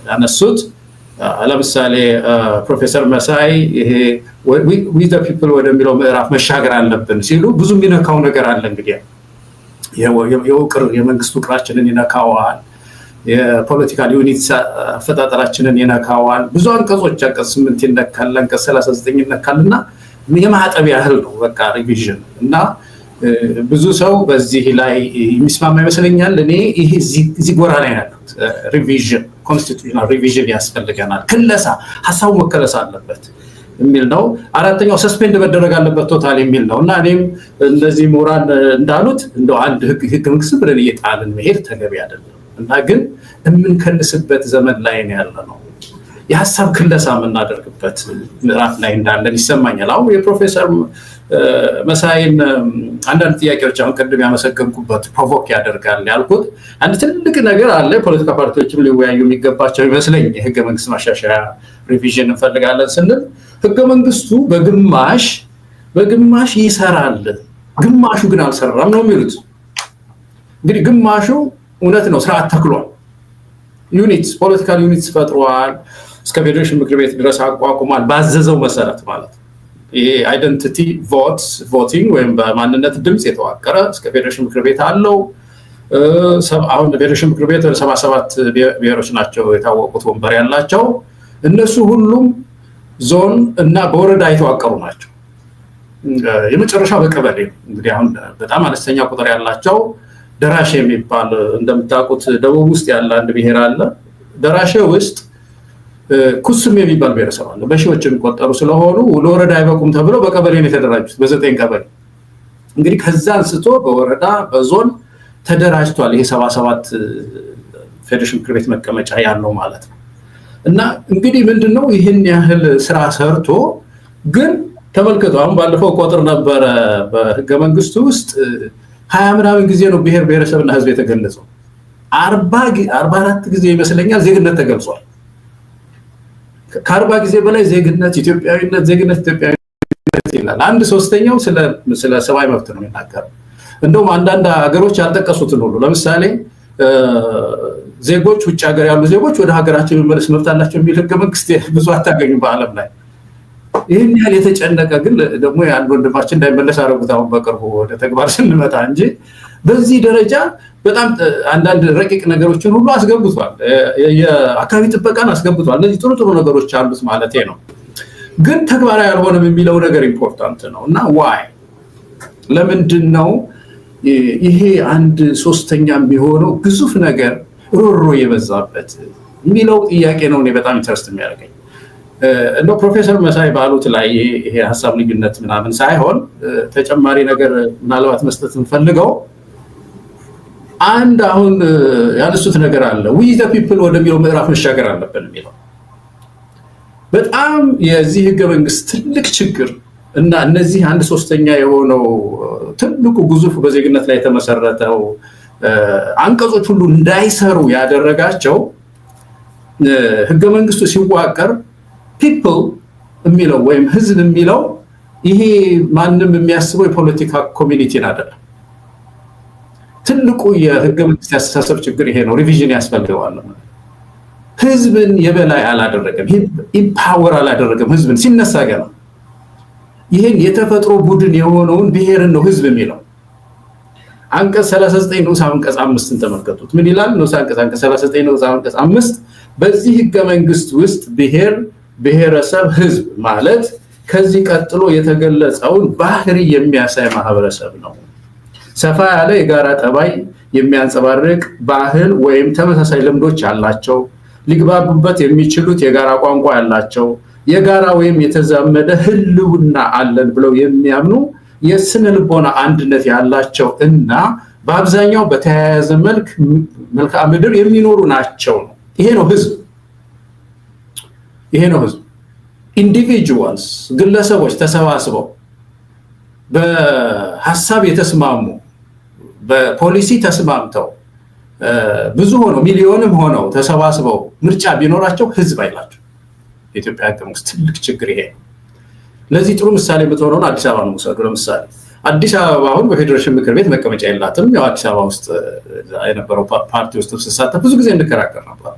ያነሱት ለምሳሌ ፕሮፌሰር መሳይ ይሄ ዊ ዘ ፒፕል ወደሚለው ምዕራፍ መሻገር አለብን ሲሉ ብዙ የሚነካው ነገር አለ። እንግዲህ የመንግስት ውቅራችንን ይነካዋል፣ የፖለቲካል ዩኒት አፈጣጠራችንን ይነካዋል። ብዙ አንቀጾች አንቀጽ 8 ይነካል፣ አንቀጽ 39 ይነካል እና የማጠብ ያህል ነው በቃ ሪቪዥን እና ብዙ ሰው በዚህ ላይ የሚስማማ ይመስለኛል። እኔ ይሄ እዚህ ጎራ ላይ ያሉት ሪቪዥን ኮንስቲቱሽናል ሪቪዥን ያስፈልገናል። ክለሳ ሐሳቡ መከለስ አለበት የሚል ነው። አራተኛው ሰስፔንድ መደረግ አለበት ቶታል የሚል ነው እና እኔም እንደዚህ ምሁራን እንዳሉት እንደው አንድ ህግ መንግስት ብለን እየጣልን መሄድ ተገቢ አይደለም እና ግን የምንከልስበት ዘመን ላይ ነው ያለነው። የሐሳብ ክለሳ የምናደርግበት ምዕራፍ ላይ እንዳለን ይሰማኛል። አሁን የፕሮፌሰር መሳይን አንዳንድ ጥያቄዎች አሁን ቅድም ያመሰገንኩበት ፕሮቮክ ያደርጋል ያልኩት አንድ ትልቅ ነገር አለ። ፖለቲካ ፓርቲዎችም ሊወያዩ የሚገባቸው ይመስለኝ የህገ መንግስት ማሻሻያ ሪቪዥን እንፈልጋለን ስንል ህገ መንግስቱ በግማሽ ይሰራል፣ ግማሹ ግን አልሰራም ነው የሚሉት። እንግዲህ ግማሹ እውነት ነው፣ ስርዓት ተክሏል፣ ዩኒትስ ፖለቲካል ዩኒትስ ፈጥሯል፣ እስከ ፌዴሬሽን ምክር ቤት ድረስ አቋቁሟል ባዘዘው መሰረት ማለት ነው። ይሄ አይደንቲቲ ቮቲንግ ወይም በማንነት ድምፅ የተዋቀረ እስከ ፌዴሬሽን ምክር ቤት አለው። አሁን ፌዴሬሽን ምክር ቤት 77 ብሔሮች ናቸው የታወቁት ወንበር ያላቸው። እነሱ ሁሉም ዞን እና በወረዳ የተዋቀሩ ናቸው። የመጨረሻው በቀበሌ እንግዲህ አሁን በጣም አነስተኛ ቁጥር ያላቸው ደራሼ የሚባል እንደምታውቁት ደቡብ ውስጥ ያለ አንድ ብሔር አለ። ደራሼ ውስጥ ኩስም የሚባል ብሔረሰብ አለ። በሺዎች የሚቆጠሩ ስለሆኑ ለወረዳ አይበቁም ተብለው በቀበሌ ነው የተደራጁት፣ በ9 ቀበሌ። እንግዲህ ከዛ አንስቶ በወረዳ በዞን ተደራጅቷል። ይሄ 77 ፌዴሬሽን ምክር ቤት መቀመጫ ያለው ማለት ነው። እና እንግዲህ ምንድነው ይህን ያህል ስራ ሰርቶ ግን ተመልከቱ። አሁን ባለፈው ቁጥር ነበረ በህገ መንግስቱ ውስጥ 20 ምናምን ጊዜ ነው ብሔር ብሔረሰብና ህዝብ የተገለጸው። 44 ጊዜ ይመስለኛል ዜግነት ተገልጿል። ከ40 ጊዜ በላይ ዜግነት፣ ኢትዮጵያዊነት ይላል። 1/3ኛው ስለ ሰብአዊ መብት ነው የሚናገረው። እንደውም አንዳንድ ሀገሮች ያልጠቀሱትን ሁሉ ለምሳሌ ዜጎች ውጭ ሀገር ያሉ ዜጎች ወደ ሀገራቸው የመመለስ መብት አላቸው የሚል ህገ መንግስት ብዙ አታገኙም በዓለም ላይ። ይህን ያህል የተጨነቀ ግን ደግሞ የአንድ ወንድማችን እንዳይመለስ አደረጉት አሁን በቅርቡ ወደ ተግባር ስንመጣ እንጂ በዚህ ደረጃ በጣም አንዳንድ ረቂቅ ነገሮችን ሁሉ አስገብቷል። የአካባቢ ጥበቃን አስገብቷል። እነዚህ ጥሩ ነገሮች አሉት ማለት ነው። ግን ተግባራዊ ያልሆነም የሚለው ነገር ኢምፖርታንት ነው እና ዋይ ለምንድን ነው ይሄ 1/3 የሚሆነው ግዙፍ ነገር ሮሮ የበዛበት የሚለው ጥያቄ ነው እኔ በጣም ኢንተረስት የሚያደርገኝ። እንደው ፕሮፌሰር መሳይ ባሉት ላይ ይሄ ሀሳብ ልዩነት ምናምን ሳይሆን ተጨማሪ ነገር ምናልባት መስጠት እንፈልገው አንድ አሁን ያነሱት ነገር አለ። ዊ ዘ ፒፕል ወደሚለው ምዕራፍ መሻገር አለብን የሚለው በጣም የዚህ ህገ መንግስት ትልቅ ችግር እና እነዚህ 1/3 የሆነው ትልቁ ግዙፍ በዜግነት ላይ የተመሰረተው አንቀጾች ሁሉ እንዳይሰሩ ያደረጋቸው ህገ መንግስቱ ሲዋቀር ፒፕል የሚለው ወይም ህዝብ የሚለው ይሄ ማንም የሚያስበው የፖለቲካ ኮሚኒቲን አይደለም። ትልቁ የህገ መንግስት ያስተሳሰብ ችግር ይሄ ነው። ሪቪዥን ያስፈልገዋል። ህዝብን የበላይ አላደረገም፣ ኢምፓወር አላደረገም። ህዝብን ሲነሳ ገና ይሄን የተፈጥሮ ቡድን የሆነውን ብሔርን ነው ህዝብ የሚለው። አንቀጽ 39 ንዑስ አንቀጽ 5ን ተመልከቱት። ምን ይላል? ንዑስ አንቀጽ 39 ንዑስ አንቀጽ 5 በዚህ ህገ መንግስት ውስጥ ብሔር፣ ብሔረሰብ፣ ህዝብ ማለት ከዚህ ቀጥሎ የተገለጸውን ባህሪ የሚያሳይ ማህበረሰብ ነው። ሰፋ ያለ የጋራ ጠባይ የሚያንጸባርቅ ባህል ወይም ተመሳሳይ ልምዶች ያላቸው፣ ሊግባቡበት የሚችሉት የጋራ ቋንቋ ያላቸው፣ የጋራ ወይም የተዛመደ ህልውና አለን ብለው የሚያምኑ የስነ ልቦና አንድነት ያላቸው እና በአብዛኛው በተያያዘ መልክዓ ምድር የሚኖሩ ናቸው ነው። ይሄ ነው ህዝብ። ኢንዲቪጁዋልስ ግለሰቦች ተሰባስበው በሐሳብ የተስማሙ በፖሊሲ ተስማምተው ብዙ ሆነው ሚሊዮንም ሆነው ተሰባስበው ምርጫ ቢኖራቸው ህዝብ አይላቸው። የኢትዮጵያ ህገ መንግስት ትልቅ ችግር ይሄ ነው። ለዚህ ጥሩ ምሳሌ የምትሆነውን አዲስ አበባ ነው የምወስደው። ለምሳሌ አዲስ አበባ አሁን በፌዴሬሽን ምክር ቤት መቀመጫ የላትም። ያው አዲስ አበባ ውስጥ የነበረው ፓርቲ ውስጥ ስሳተፍ ብዙ ጊዜ እንከራከር ነበር።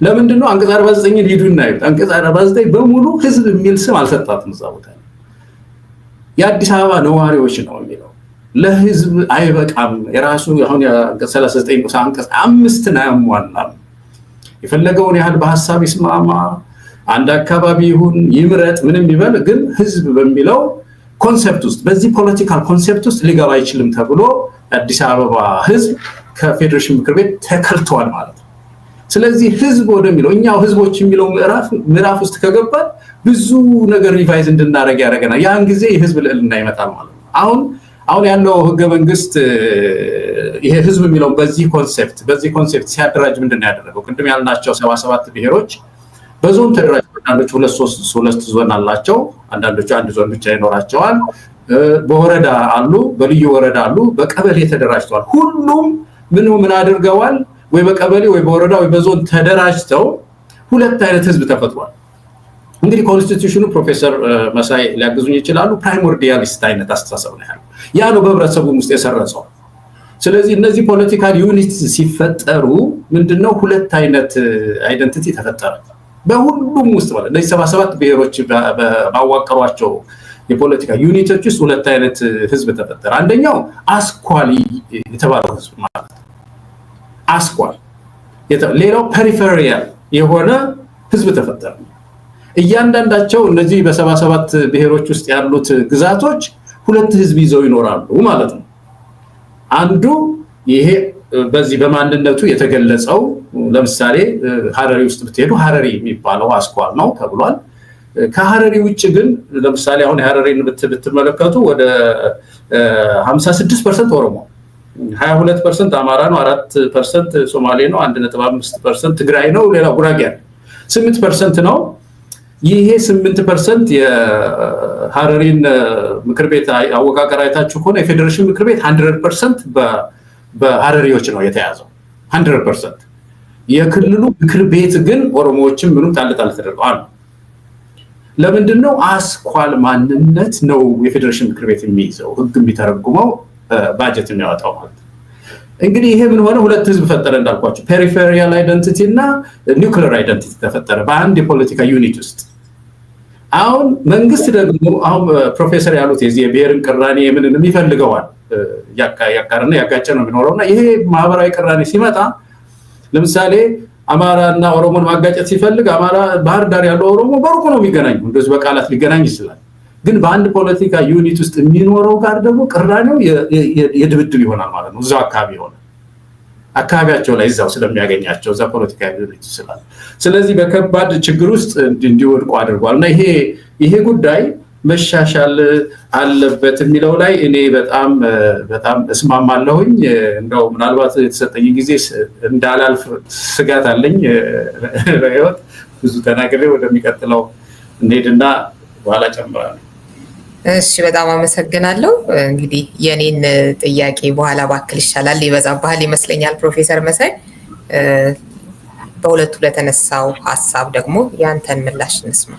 ለምንድን ነው አንቀጽ 49ን ሂዱና ይዩት። አንቀጽ 49 በሙሉ ህዝብ የሚል ስም አልሰጣትም እዛ ቦታ። የአዲስ አበባ ነዋሪዎች ነው የሚለው። ለህዝብ አይበቃም። የራሱ አሁን የአንቀጽ 39 አንቀጽ 5ን አያሟላም። የፈለገውን ያህል በሐሳብ ይስማማ፣ አንድ አካባቢ ይሁን ይምረጥ፣ ምንም ይበል፣ ግን ህዝብ በሚለው ኮንሴፕት ውስጥ በዚህ ፖለቲካል ኮንሴፕት ውስጥ ሊገባ አይችልም ተብሎ አዲስ አበባ ህዝብ ከፌዴሬሽን ምክር ቤት ተከልቷል ማለት ነው። ስለዚህ ህዝብ ወደሚለው እኛው ህዝቦች የሚለው ምዕራፍ ውስጥ ከገባን ብዙ ነገር ሪቫይዝ እንድናደርግ ያደርገናል። ያን ጊዜ የህዝብ ልዕልና ይመጣል ማለት ነው። አሁን ያለው ህገ መንግስት ይሄ ህዝብ የሚለው በዚህ ኮንሴፕት ሲያደራጅ ምንድን ነው ያደረገው? ቅድም ያልናቸው 77 ብሔሮች በዞን ተደራጅተው አንዳንዶቹ ሁለት ዞን አላቸው፣ አንዳንዶቹ አንድ ዞን ብቻ ይኖራቸዋል። በወረዳ አሉ፣ በልዩ ወረዳ አሉ፣ በቀበሌ ተደራጅተዋል። ሁሉም ምን አድርገዋል? ወይ በቀበሌ ወይ በወረዳ ወይ በዞን ተደራጅተው ሁለት አይነት ህዝብ ተፈጥሯል። እንግዲህ ኮንስቲቱሽኑ ፕሮፌሰር መሳይ ሊያግዙኝ ይችላሉ። ፕራይሞርዲያሊስት አይነት አስተሳሰብ ነው ያለው። ያ ነው በህብረተሰቡ ውስጥ የሰረጸው። ስለዚህ እነዚህ ፖለቲካል ዩኒት ሲፈጠሩ ምንድነው ሁለት አይነት አይደንቲቲ ተፈጠረ በሁሉም ውስጥ ማለት እነዚህ 77 ብሔሮች ባዋቀሯቸው የፖለቲካ ዩኒቶች ውስጥ ሁለት አይነት ህዝብ ተፈጠረ። አንደኛው አስኳል የተባለው ህዝብ ማለት ነው። አስኳል ሌላው ፐሪፌሪያል የሆነ ህዝብ ተፈጠረ። እያንዳንዳቸው እነዚህ በ77 ብሔሮች ውስጥ ያሉት ግዛቶች ሁለት ህዝብ ይዘው ይኖራሉ ማለት ነው። አንዱ ይሄ በዚህ በማንነቱ የተገለጸው ለምሳሌ ሀረሪ ውስጥ ብትሄዱ ሀረሪ የሚባለው አስኳል ነው ተብሏል። ከሀረሪ ውጭ ግን ለምሳሌ አሁን ሀረሪን ብትመለከቱ ወደ 56% ኦሮሞ፣ 22% አማራ ነው፣ 4% ሶማሌ ነው፣ 1.5% ትግራይ ነው፣ ሌላው ጉራጌ ነው። 8% ነው። ይሄ 8% የሀረሪን ምክር ቤት አወቃቀር አይታችሁ ከሆነ የፌዴሬሽን ምክር ቤት 100% በሀረሪዎች ነው የተያዘው 100%። የክልሉ ምክር ቤት ግን ኦሮሞዎችም ምንም ጣል ተደርገዋል። ለምንድነው? አስኳል ማንነት ነው የፌዴሬሽን ምክር ቤት የሚይዘው፣ ህግ የሚተረጉመው፣ ባጀት የሚያወጣው ማለት ነው። እንግዲህ ይሄ ምን ሆነ? ሁለት ህዝብ ፈጠረ እንዳልኳቸው፣ ፔሪፌሪያል አይደንቲቲ እና ኒውክሊየር አይደንቲቲ ተፈጠረ በአንድ የፖለቲካ ዩኒት ውስጥ። አሁን መንግስት ደግሞ አሁን ፕሮፌሰር ያሉት የዚህ የብሔርን ቅራኔ ምንንም ይፈልገዋል፣ ያቃርና ያጋጨ ነው የሚኖረውና ይሄ ማህበራዊ ቅራኔ ሲመጣ ለምሳሌ አማራና ኦሮሞን ማጋጨት ሲፈልግ አማራ ባህር ዳር ያለው ኦሮሞ በሩቁ ነው የሚገናኙ፣ እንደዚህ በቃላት ሊገናኝ ይችላል። ግን በአንድ ፖለቲካ ዩኒት ውስጥ የሚኖረው ጋር ደግሞ ቅራኔው የድብድብ ይሆናል ማለት ነው። እዛው አካባቢ ሆነ አካባቢያቸው ላይ እዛው ስለሚያገኛቸው እዛ ፖለቲካ ዩኒት ስላለ፣ ስለዚህ በከባድ ችግር ውስጥ እንዲወድቁ አድርጓል። እና ይሄ ጉዳይ መሻሻል አለበት የሚለው ላይ እኔ በጣም እስማማለሁኝ። እንደው ምናልባት የተሰጠኝ ጊዜ እንዳላልፍ ስጋት አለኝ። ለህይወት ብዙ ተናግሬ ወደሚቀጥለው እንሄድና በኋላ ጨምራለሁ። እሺ፣ በጣም አመሰግናለሁ። እንግዲህ የኔን ጥያቄ በኋላ ባክል ይሻላል፣ ይበዛብሃል ይመስለኛል። ፕሮፌሰር መሳይ በሁለቱ ለተነሳው ሀሳብ ደግሞ ያንተን ምላሽ እንስማ።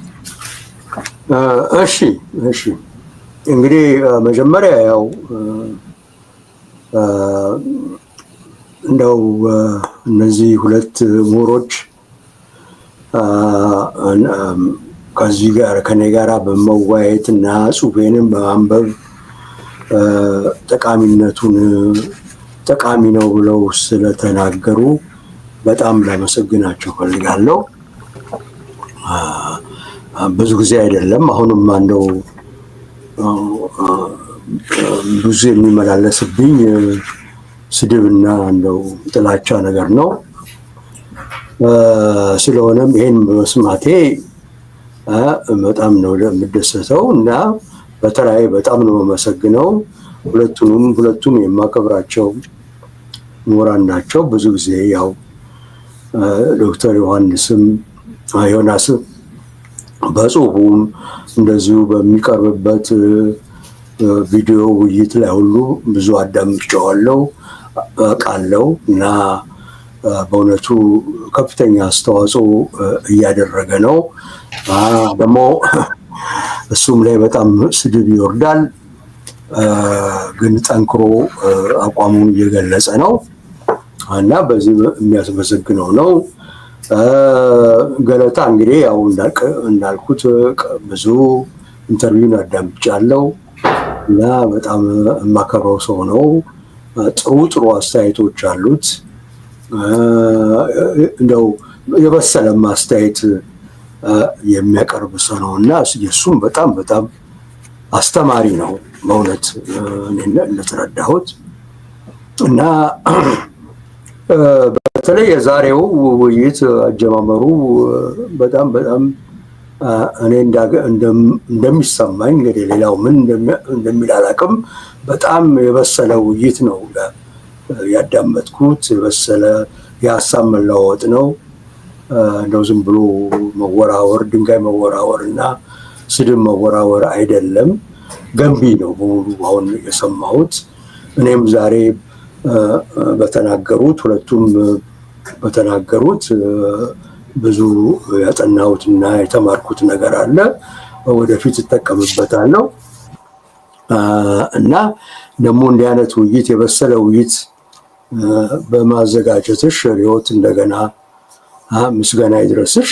እሺ እንግዲህ መጀመሪያ ያው እንደው እነዚህ ሁለት ምሁሮች ከዚህ ጋር ከኔ ጋር በመወያየት እና ጽሁፌንም በማንበብ ጠቃሚ ነው ብለው ስለተናገሩ በጣም ላመሰግናቸው ፈልጋለሁ። ብዙ ጊዜ አይደለም፣ አሁንም አንደው ብዙ የሚመላለስብኝ ስድብና እንደው ጥላቻ ነገር ነው። ስለሆነም ይሄን በመስማቴ በጣም ነው የምደሰተው እና በተለይ በጣም ነው የማመሰግነው። ሁለቱም የማከብራቸው ምሁራን ናቸው። ብዙ ጊዜ ያው ዶክተር ዮናስ በጽሁፉም እንደዚሁ በሚቀርብበት ቪዲዮ ውይይት ላይ ሁሉ ብዙ አዳምጫዋለሁ አውቃለሁ እና በእውነቱ ከፍተኛ አስተዋጽኦ እያደረገ ነው። ደግሞ እሱም ላይ በጣም ስድብ ይወርዳል፣ ግን ጠንክሮ አቋሙን እየገለጸ ነው እና በዚህ የሚያስመሰግነው ነው። ገለታ እንግዲህ ያው እንዳልኩት ብዙ ኢንተርቪውን አዳምጫለሁ እና በጣም የማከብረው ሰው ነው። ጥሩ አስተያየቶች አሉት። እንደው የበሰለ አስተያየት የሚያቀርብ ሰው ነው እና የእሱም በጣም አስተማሪ ነው በእውነት እንደተረዳሁት እና በተለይ የዛሬው ውይይት አጀማመሩ በጣም እኔ እንደሚሰማኝ እንግዲህ ሌላው ምን እንደሚል አላውቅም በጣም የበሰለ ውይይት ነው ያዳመጥኩት። የበሰለ የሀሳብ መለዋወጥ ነው። እንደው ዝም ብሎ መወራወር ድንጋይ መወራወር እና ስድብ መወራወር አይደለም። ገንቢ ነው በሙሉ አሁን የሰማሁት። እኔም ዛሬ በተናገሩት ሁለቱም በተናገሩት ብዙ ያጠናሁትና የተማርኩት ነገር አለ። ወደፊት እጠቀምበታለሁ እና ደግሞ እንዲህ አይነት ውይይት የበሰለ ውይይት በማዘጋጀትሽ ሪዮት እንደገና ምስጋና ይድረስሽ።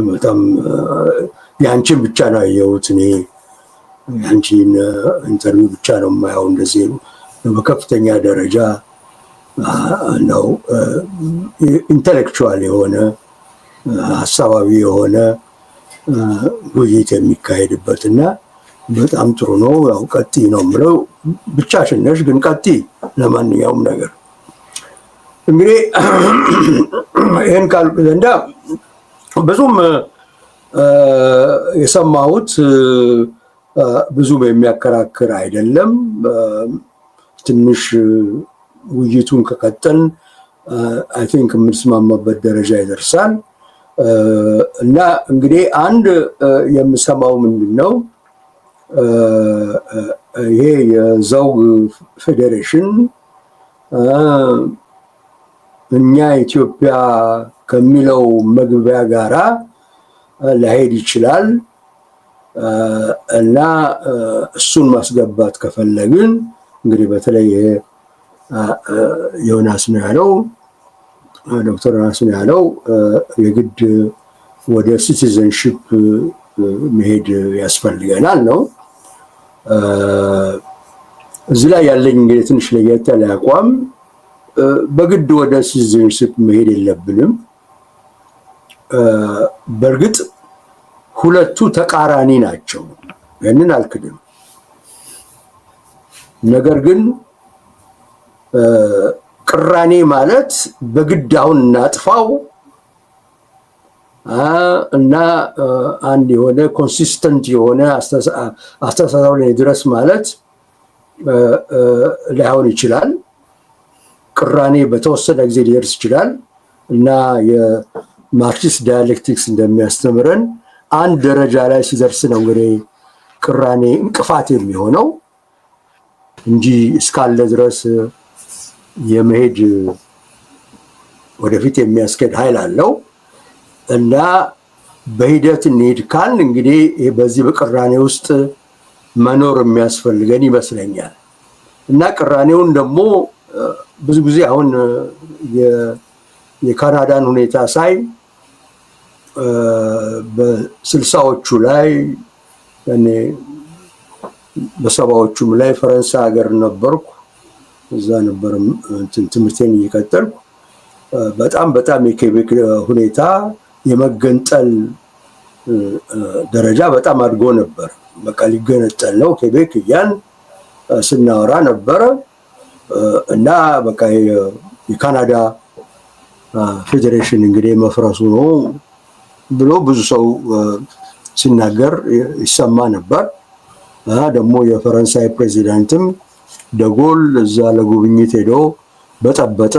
በጣም ያንቺን ብቻ ነው ያየሁት እኔ ያንቺን ኢንተርቪው ብቻ ነው የማየው። እንደዚህ በከፍተኛ ደረጃ ነው ኢንተሌክቹዋል የሆነ ሀሳባዊ የሆነ ውይይት የሚካሄድበትና በጣም ጥሩ ነው። ያው ቀጥይ ነው የምለው። ብቻሽን ነሽ ግን ቀጥይ። ለማንኛውም ነገር እንግዲህ ይህን ካልኩ ዘንዳ ብዙም የሰማሁት ብዙም የሚያከራክር አይደለም። ትንሽ ውይይቱን ከቀጠል አይ ቲንክ የምንስማማበት ደረጃ ይደርሳል። እና እንግዲህ አንድ የምሰማው ምንድነው ይሄ የዘውግ ፌዴሬሽን እኛ ኢትዮጵያ ከሚለው መግቢያ ጋራ ላይሄድ ይችላል እና እሱን ማስገባት ከፈለግን እንግዲህ በተለይ ዮናስ ነው ያለው ዶክተር ዮናስ ነው ያለው የግድ ወደ ሲቲዘንሺፕ መሄድ ያስፈልገናል ነው። እዚህ ላይ ያለኝ እንግዲህ ትንሽ ለየት ያለ አቋም በግድ ወደ ሲቲዘንሺፕ መሄድ የለብንም። በእርግጥ ሁለቱ ተቃራኒ ናቸው፣ ያንን አልክድም። ነገር ግን ቅራኔ ማለት በግድ አሁን እናጥፋው እና አንድ የሆነ ኮንሲስተንት የሆነ አስተሳሰብ ላይ ድረስ ማለት ላይሆን ይችላል። ቅራኔ በተወሰነ ጊዜ ሊደርስ ይችላል እና የማርክሲስት ዳያሌክቲክስ እንደሚያስተምረን አንድ ደረጃ ላይ ሲደርስ ነው እንግዲህ ቅራኔ እንቅፋት የሚሆነው እንጂ እስካለ ድረስ የመሄድ ወደፊት የሚያስኬድ ኃይል አለው እና በሂደት እንሄድ ካልን እንግዲህ በዚህ በቅራኔ ውስጥ መኖር የሚያስፈልገን ይመስለኛል። እና ቅራኔውን ደግሞ ብዙ ጊዜ አሁን የካናዳን ሁኔታ ሳይ በ60ዎቹ ላይ እኔ በ70ዎቹም ላይ ፈረንሳይ ሀገር ነበርኩ። እዛ ነበር ትምህርቴን እየቀጠልኩ። በጣም የኬቤክ ሁኔታ የመገንጠል ደረጃ በጣም አድጎ ነበር። በቃ ሊገነጠል ነው ኬቤክ እያን ስናወራ ነበረ እና በቃ የካናዳ ፌዴሬሽን እንግዲህ መፍረሱ ነው ብሎ ብዙ ሰው ሲናገር ይሰማ ነበር። ደግሞ የፈረንሳይ ፕሬዚዳንትም ደጎል እዛ ለጉብኝት ሄዶ በጠበጠ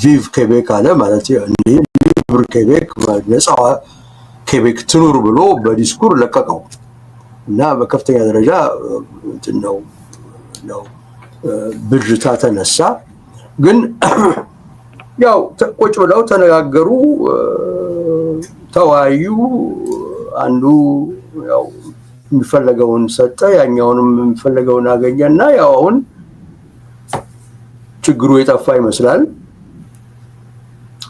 ቪቭ ኬቤክ አለ ማለት ሊብር ኬቤክ ነፃ ኬቤክ ትኑር ብሎ በዲስኩር ለቀቀው እና በከፍተኛ ደረጃ ነው ብዥታ ተነሳ። ግን ያው ቁጭ ብለው ተነጋገሩ፣ ተወያዩ። አንዱ ያው የሚፈለገውን ሰጠ፣ ያኛውንም የሚፈለገውን አገኘና ያው አሁን ችግሩ የጠፋ ይመስላል።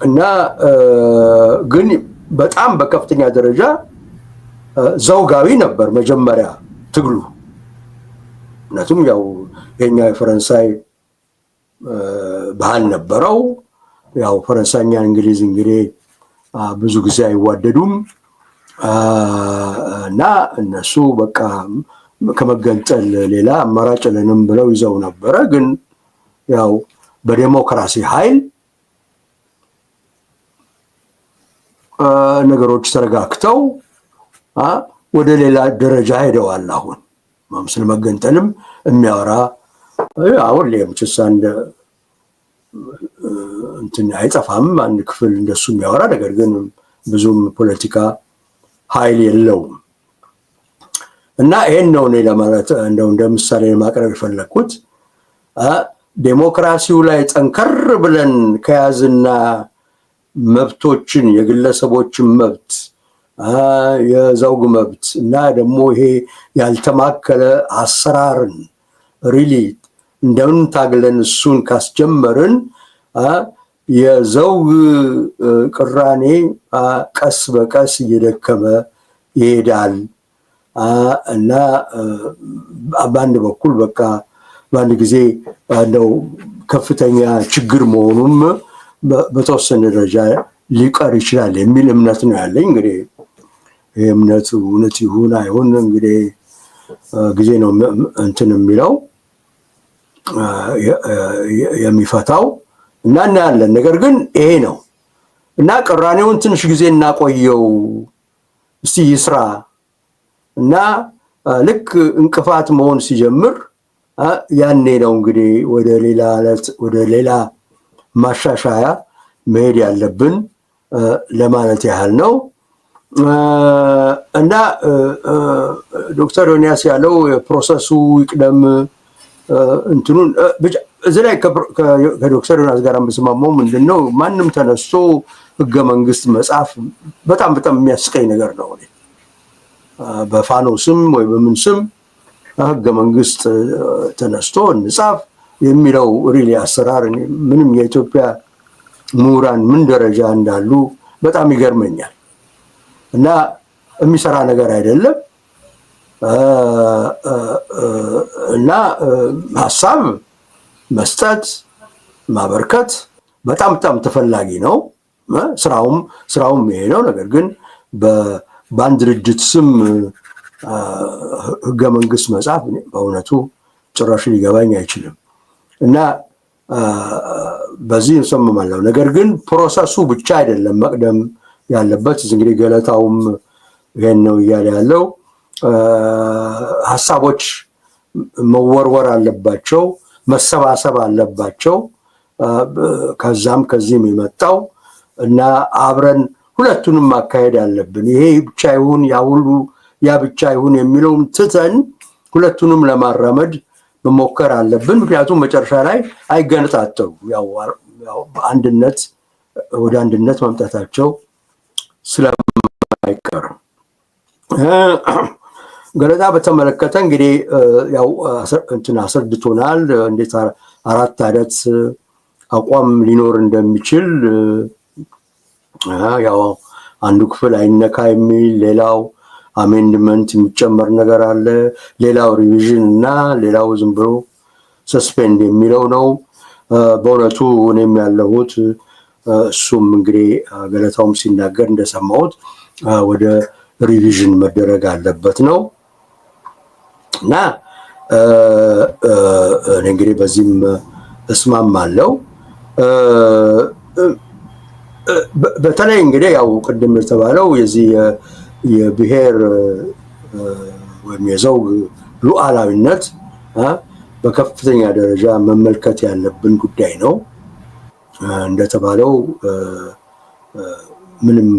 እና ግን በጣም በከፍተኛ ደረጃ ዘውጋዊ ነበር መጀመሪያ ትግሉ። ምክንያቱም ያው የኛ የፈረንሳይ ባህል ነበረው። ያው ፈረንሳይኛ እንግሊዝ እንግዲህ ብዙ ጊዜ አይዋደዱም እና እነሱ በቃ ከመገንጠል ሌላ አማራጭ የለንም ብለው ይዘው ነበረ። ግን ያው በዲሞክራሲ ኃይል ነገሮች ተረጋግተው ወደ ሌላ ደረጃ ሄደዋል። አሁን ስለ መገንጠልም የሚያወራ አሁን ለምችስ አንድ እንትን አይጠፋም አንድ ክፍል እንደሱ የሚያወራ ነገር ግን ብዙም ፖለቲካ ኃይል የለውም። እና ይሄን ነው እኔ ለማለት እንደ ምሳሌ ማቅረብ የፈለኩት። ዴሞክራሲው ላይ ጠንከር ብለን ከያዝና መብቶችን የግለሰቦችን መብት የዘውግ መብት እና ደግሞ ይሄ ያልተማከለ አሰራርን ሪሊ እንደምን ታግለን እሱን ካስጀመርን የዘውግ ቅራኔ ቀስ በቀስ እየደከመ ይሄዳል እና በአንድ በኩል በቃ በአንድ ጊዜ እንደው ከፍተኛ ችግር መሆኑም በተወሰነ ደረጃ ሊቀር ይችላል የሚል እምነት ነው ያለኝ። እንግዲህ እምነቱ እውነት ይሁን አይሁን እንግዲህ ጊዜ ነው እንትን የሚለው የሚፈታው እና እናያለን። ነገር ግን ይሄ ነው እና ቅራኔውን ትንሽ ጊዜ እናቆየው እስቲ ይስራ እና ልክ እንቅፋት መሆን ሲጀምር ያኔ ነው እንግዲህ ወደ ሌላ ማሻሻያ መሄድ ያለብን ለማለት ያህል ነው። እና ዶክተር ዮናስ ያለው የፕሮሰሱ ይቅደም እንትኑን እዚህ ላይ ከዶክተር ዮናስ ጋር የምስማማው ምንድነው ማንም ተነስቶ ህገ መንግስት መጻፍ በጣም የሚያስቀኝ ነገር ነው። በፋኖስም ወይ በምን ስም ህገ መንግስት ተነስቶ እንጻፍ የሚለው ሪሊ አሰራር ምንም የኢትዮጵያ ምሁራን ምን ደረጃ እንዳሉ በጣም ይገርመኛል እና የሚሰራ ነገር አይደለም። እና ሀሳብ መስጠት ማበርከት በጣም ተፈላጊ ነው። ስራውም ይሄ ነው። ነገር ግን በአንድ ድርጅት ስም ህገ መንግስት መጻፍ በእውነቱ ጭራሽ ሊገባኝ አይችልም እና በዚህ እንሰማማለሁ። ነገር ግን ፕሮሰሱ ብቻ አይደለም መቅደም ያለበት። እንግዲህ ገለታውም ይሄን ነው እያለ ያለው። ሀሳቦች መወርወር አለባቸው፣ መሰባሰብ አለባቸው። ከዛም ከዚህም የመጣው እና አብረን ሁለቱንም ማካሄድ አለብን። ይሄ ብቻ ይሁን ያ ብቻ ይሁን የሚለውን ትተን ሁለቱንም ለማራመድ መሞከር አለብን። ምክንያቱም መጨረሻ ላይ አይገነጣጠሉ ያው አንድነት ወደ አንድነት መምጣታቸው ስለማይቀር ገለታ በተመለከተ እንግዲህ ያው እንትን አስረድቶናል እንዴት አራት አይነት አቋም ሊኖር እንደሚችል። ያው አንዱ ክፍል አይነካ የሚል ሌላው አሜንድመንት የሚጨመር ነገር አለ፣ ሌላው ሪቪዥን እና ሌላው ዝም ብሎ ሰስፔንድ የሚለው ነው። በእውነቱ እኔም ያለሁት እሱም እንግዲህ ገለታውም ሲናገር እንደሰማሁት ወደ ሪቪዥን መደረግ አለበት ነው እና እኔ እንግዲህ በዚህም እስማማለሁ። በተለይ እንግዲህ ያው ቅድም የተባለው የዚህ የብሔር ወይም የዘውግ ሉዓላዊነት በከፍተኛ ደረጃ መመልከት ያለብን ጉዳይ ነው። እንደተባለው ምንም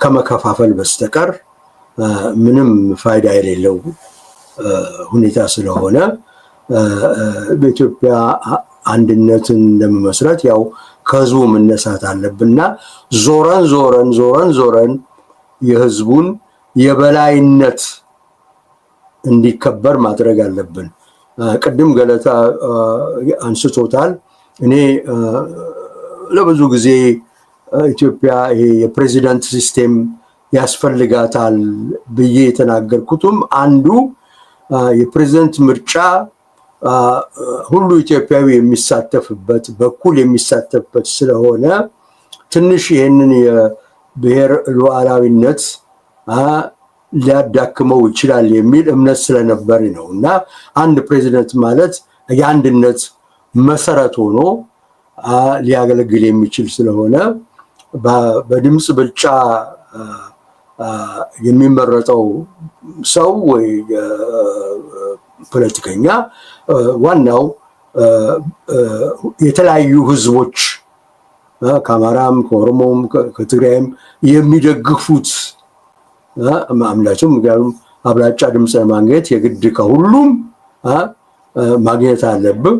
ከመከፋፈል በስተቀር ምንም ፋይዳ የሌለው ሁኔታ ስለሆነ በኢትዮጵያ አንድነትን ለመመስረት ያው ከህዝቡ መነሳት አለብንና ዞረን የህዝቡን የበላይነት እንዲከበር ማድረግ አለብን። ቅድም ገለታ አንስቶታል። እኔ ለብዙ ጊዜ ኢትዮጵያ ይሄ የፕሬዚዳንት ሲስቴም ያስፈልጋታል ብዬ የተናገርኩትም አንዱ የፕሬዚዳንት ምርጫ ሁሉ ኢትዮጵያዊ የሚሳተፍበት በኩል የሚሳተፍበት ስለሆነ ትንሽ ይሄንን የብሔር ሉዓላዊነት ሊያዳክመው ይችላል የሚል እምነት ስለነበር ነው እና አንድ ፕሬዚዳንት ማለት የአንድነት መሰረት ሆኖ ሊያገለግል የሚችል ስለሆነ በድምፅ ብልጫ የሚመረጠው ሰው ወይ ፖለቲከኛ ዋናው የተለያዩ ህዝቦች ከአማራም ከኦሮሞም ከትግራይም የሚደግፉት ማምለቱም አብላጫ ድምፅ ለማግኘት የግድ ከሁሉም ማግኘት አለብን።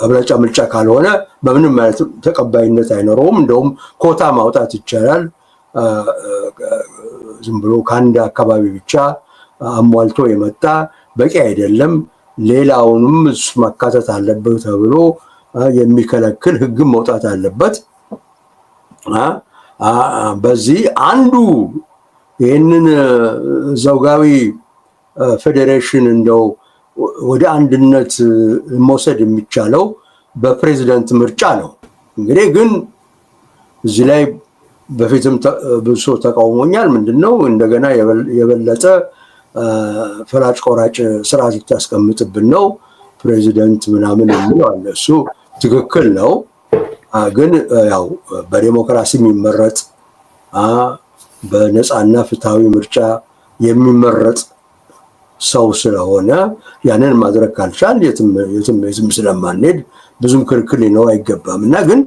አብላጫ ምርጫ ካልሆነ በምንም ማለት ተቀባይነት አይኖረውም። እንደውም ኮታ ማውጣት ይቻላል። ዝም ብሎ ከአንድ አካባቢ ብቻ አሟልቶ የመጣ በቂ አይደለም፣ ሌላውንም ማካተት አለበት ተብሎ የሚከለክል ህግም መውጣት አለበት። በዚህ አንዱ ይህንን ዘውጋዊ ፌዴሬሽን እንደው ወደ አንድነት መውሰድ የሚቻለው በፕሬዝዳንት ምርጫ ነው። እንግዲህ ግን እዚህ ላይ በፊትም ብዙ ሰው ተቃውሞኛል። ምንድነው እንደገና የበለጠ ፈላጭ ቆራጭ ስርዓት ልታስቀምጥብን ነው ፕሬዚደንት ምናምን የሚለው አለ። እሱ ትክክል ነው። ግን ያው በዲሞክራሲ የሚመረጥ በነፃና ፍትሃዊ ምርጫ የሚመረጥ ሰው ስለሆነ ያንን ማድረግ ካልቻል የትም ስለማንሄድ ብዙም ክርክር ሊኖር አይገባም። እና ግን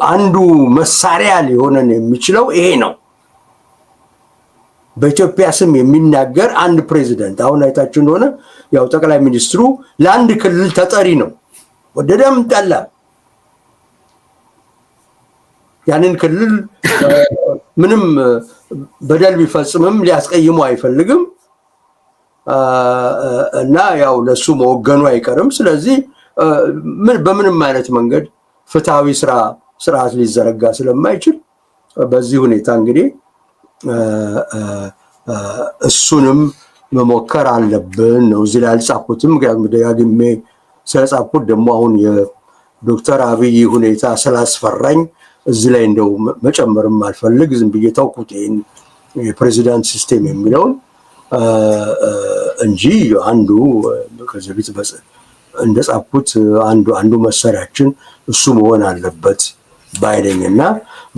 አንዱ መሳሪያ ሊሆነን የሚችለው ይሄ ነው። በኢትዮጵያ ስም የሚናገር አንድ ፕሬዚደንት አሁን አይታችሁ እንደሆነ ያው ጠቅላይ ሚኒስትሩ ለአንድ ክልል ተጠሪ ነው። ወደደም ጠላ ያንን ክልል ምንም በደል ቢፈጽምም ሊያስቀይሙ አይፈልግም እና ያው ለሱ መወገኑ አይቀርም። ስለዚህ በምንም አይነት መንገድ ፍትሃዊ ስርዓት ሊዘረጋ ስለማይችል በዚህ ሁኔታ እንግዲህ እሱንም መሞከር አለብን ነው። እዚህ ላይ አልጻፍኩትም፣ ምክንያቱም ደጋግሜ ስለጻፍኩት ደግሞ አሁን የዶክተር አብይ ሁኔታ ስላስፈራኝ እዚህ ላይ እንደው መጨመርም አልፈልግ፣ ዝም ብዬ ተውኩት ይሄን የፕሬዚዳንት ሲስተም የሚለውን እንጂ አንዱ ከዚህ በፊት እንደጻፍኩት አንዱ መሳሪያችን እሱ መሆን አለበት ባይለኝና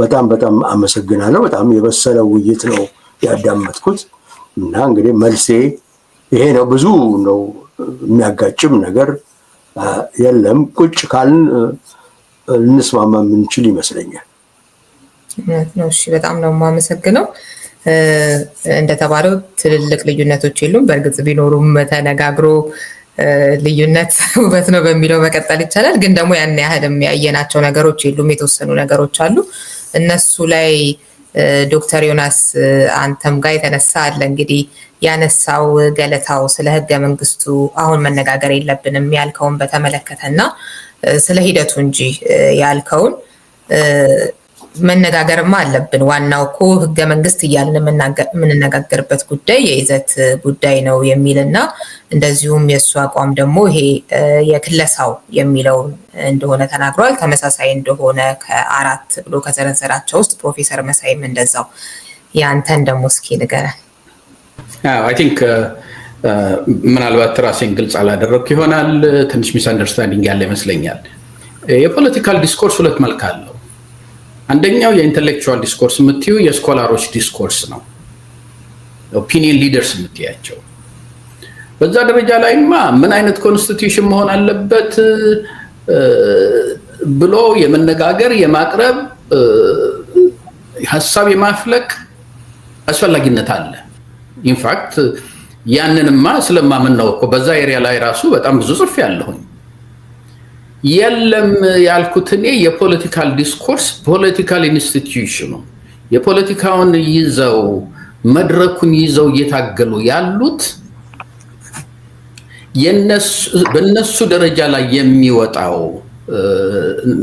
በጣም አመሰግናለሁ። በጣም የበሰለ ውይይት ነው ያዳመጥኩት እና እንግዲህ መልሴ ይሄ ነው። ብዙ ነው የሚያጋጭም ነገር የለም። ቁጭ ካልን ልንስማማ የምንችል ይመስለኛል። እሺ፣ በጣም ነው የማመሰግነው። እንደተባለው ትልልቅ ልዩነቶች የሉም። በእርግጥ ቢኖሩም ተነጋግሮ ልዩነት ውበት ነው በሚለው መቀጠል ይቻላል። ግን ደግሞ ያን ያህል ያየናቸው ነገሮች የሉም። የተወሰኑ ነገሮች አሉ። እነሱ ላይ ዶክተር ዮናስ አንተም ጋር የተነሳ አለ እንግዲህ ያነሳው ገለታው ስለ ህገ መንግስቱ አሁን መነጋገር የለብንም ያልከውን በተመለከተና ስለ ሂደቱ እንጂ ያልከውን መነጋገርማ አለብን። ዋናው እኮ ህገ መንግስት እያልን የምንነጋገርበት ጉዳይ የይዘት ጉዳይ ነው የሚልና እንደዚሁም የእሱ አቋም ደግሞ ይሄ የክለሳው የሚለው እንደሆነ ተናግሯል። ተመሳሳይ እንደሆነ ከአራት ብሎ ከዘረዘራቸው ውስጥ ፕሮፌሰር መሳይም እንደዛው። ያንተን ደግሞ እስኪ ንገረን። አይ ቲንክ ምናልባት ራሴን ግልጽ አላደረግኩ ይሆናል። ትንሽ ሚስ አንደርስታንዲንግ ያለ ይመስለኛል። የፖለቲካል ዲስኮርስ ሁለት መልክ አለው። አንደኛው የኢንተሌክቹዋል ዲስኮርስ የምትዩ የስኮላሮች ዲስኮርስ ነው፣ ኦፒኒየን ሊደርስ የምትያቸው። በዛ ደረጃ ላይማ ምን አይነት ኮንስቲትዩሽን መሆን አለበት ብሎ የመነጋገር የማቅረብ ሀሳብ የማፍለቅ አስፈላጊነት አለ። ኢንፋክት ያንንማ ስለማምን ነው እኮ በዛ ኤሪያ ላይ ራሱ በጣም ብዙ ጽፍ ያለሁኝ። የለም ያልኩት እኔ የፖለቲካል ዲስኮርስ ፖለቲካል ኢንስቲትዩሽኑ የፖለቲካውን ይዘው መድረኩን ይዘው እየታገሉ ያሉት በእነሱ ደረጃ ላይ የሚወጣው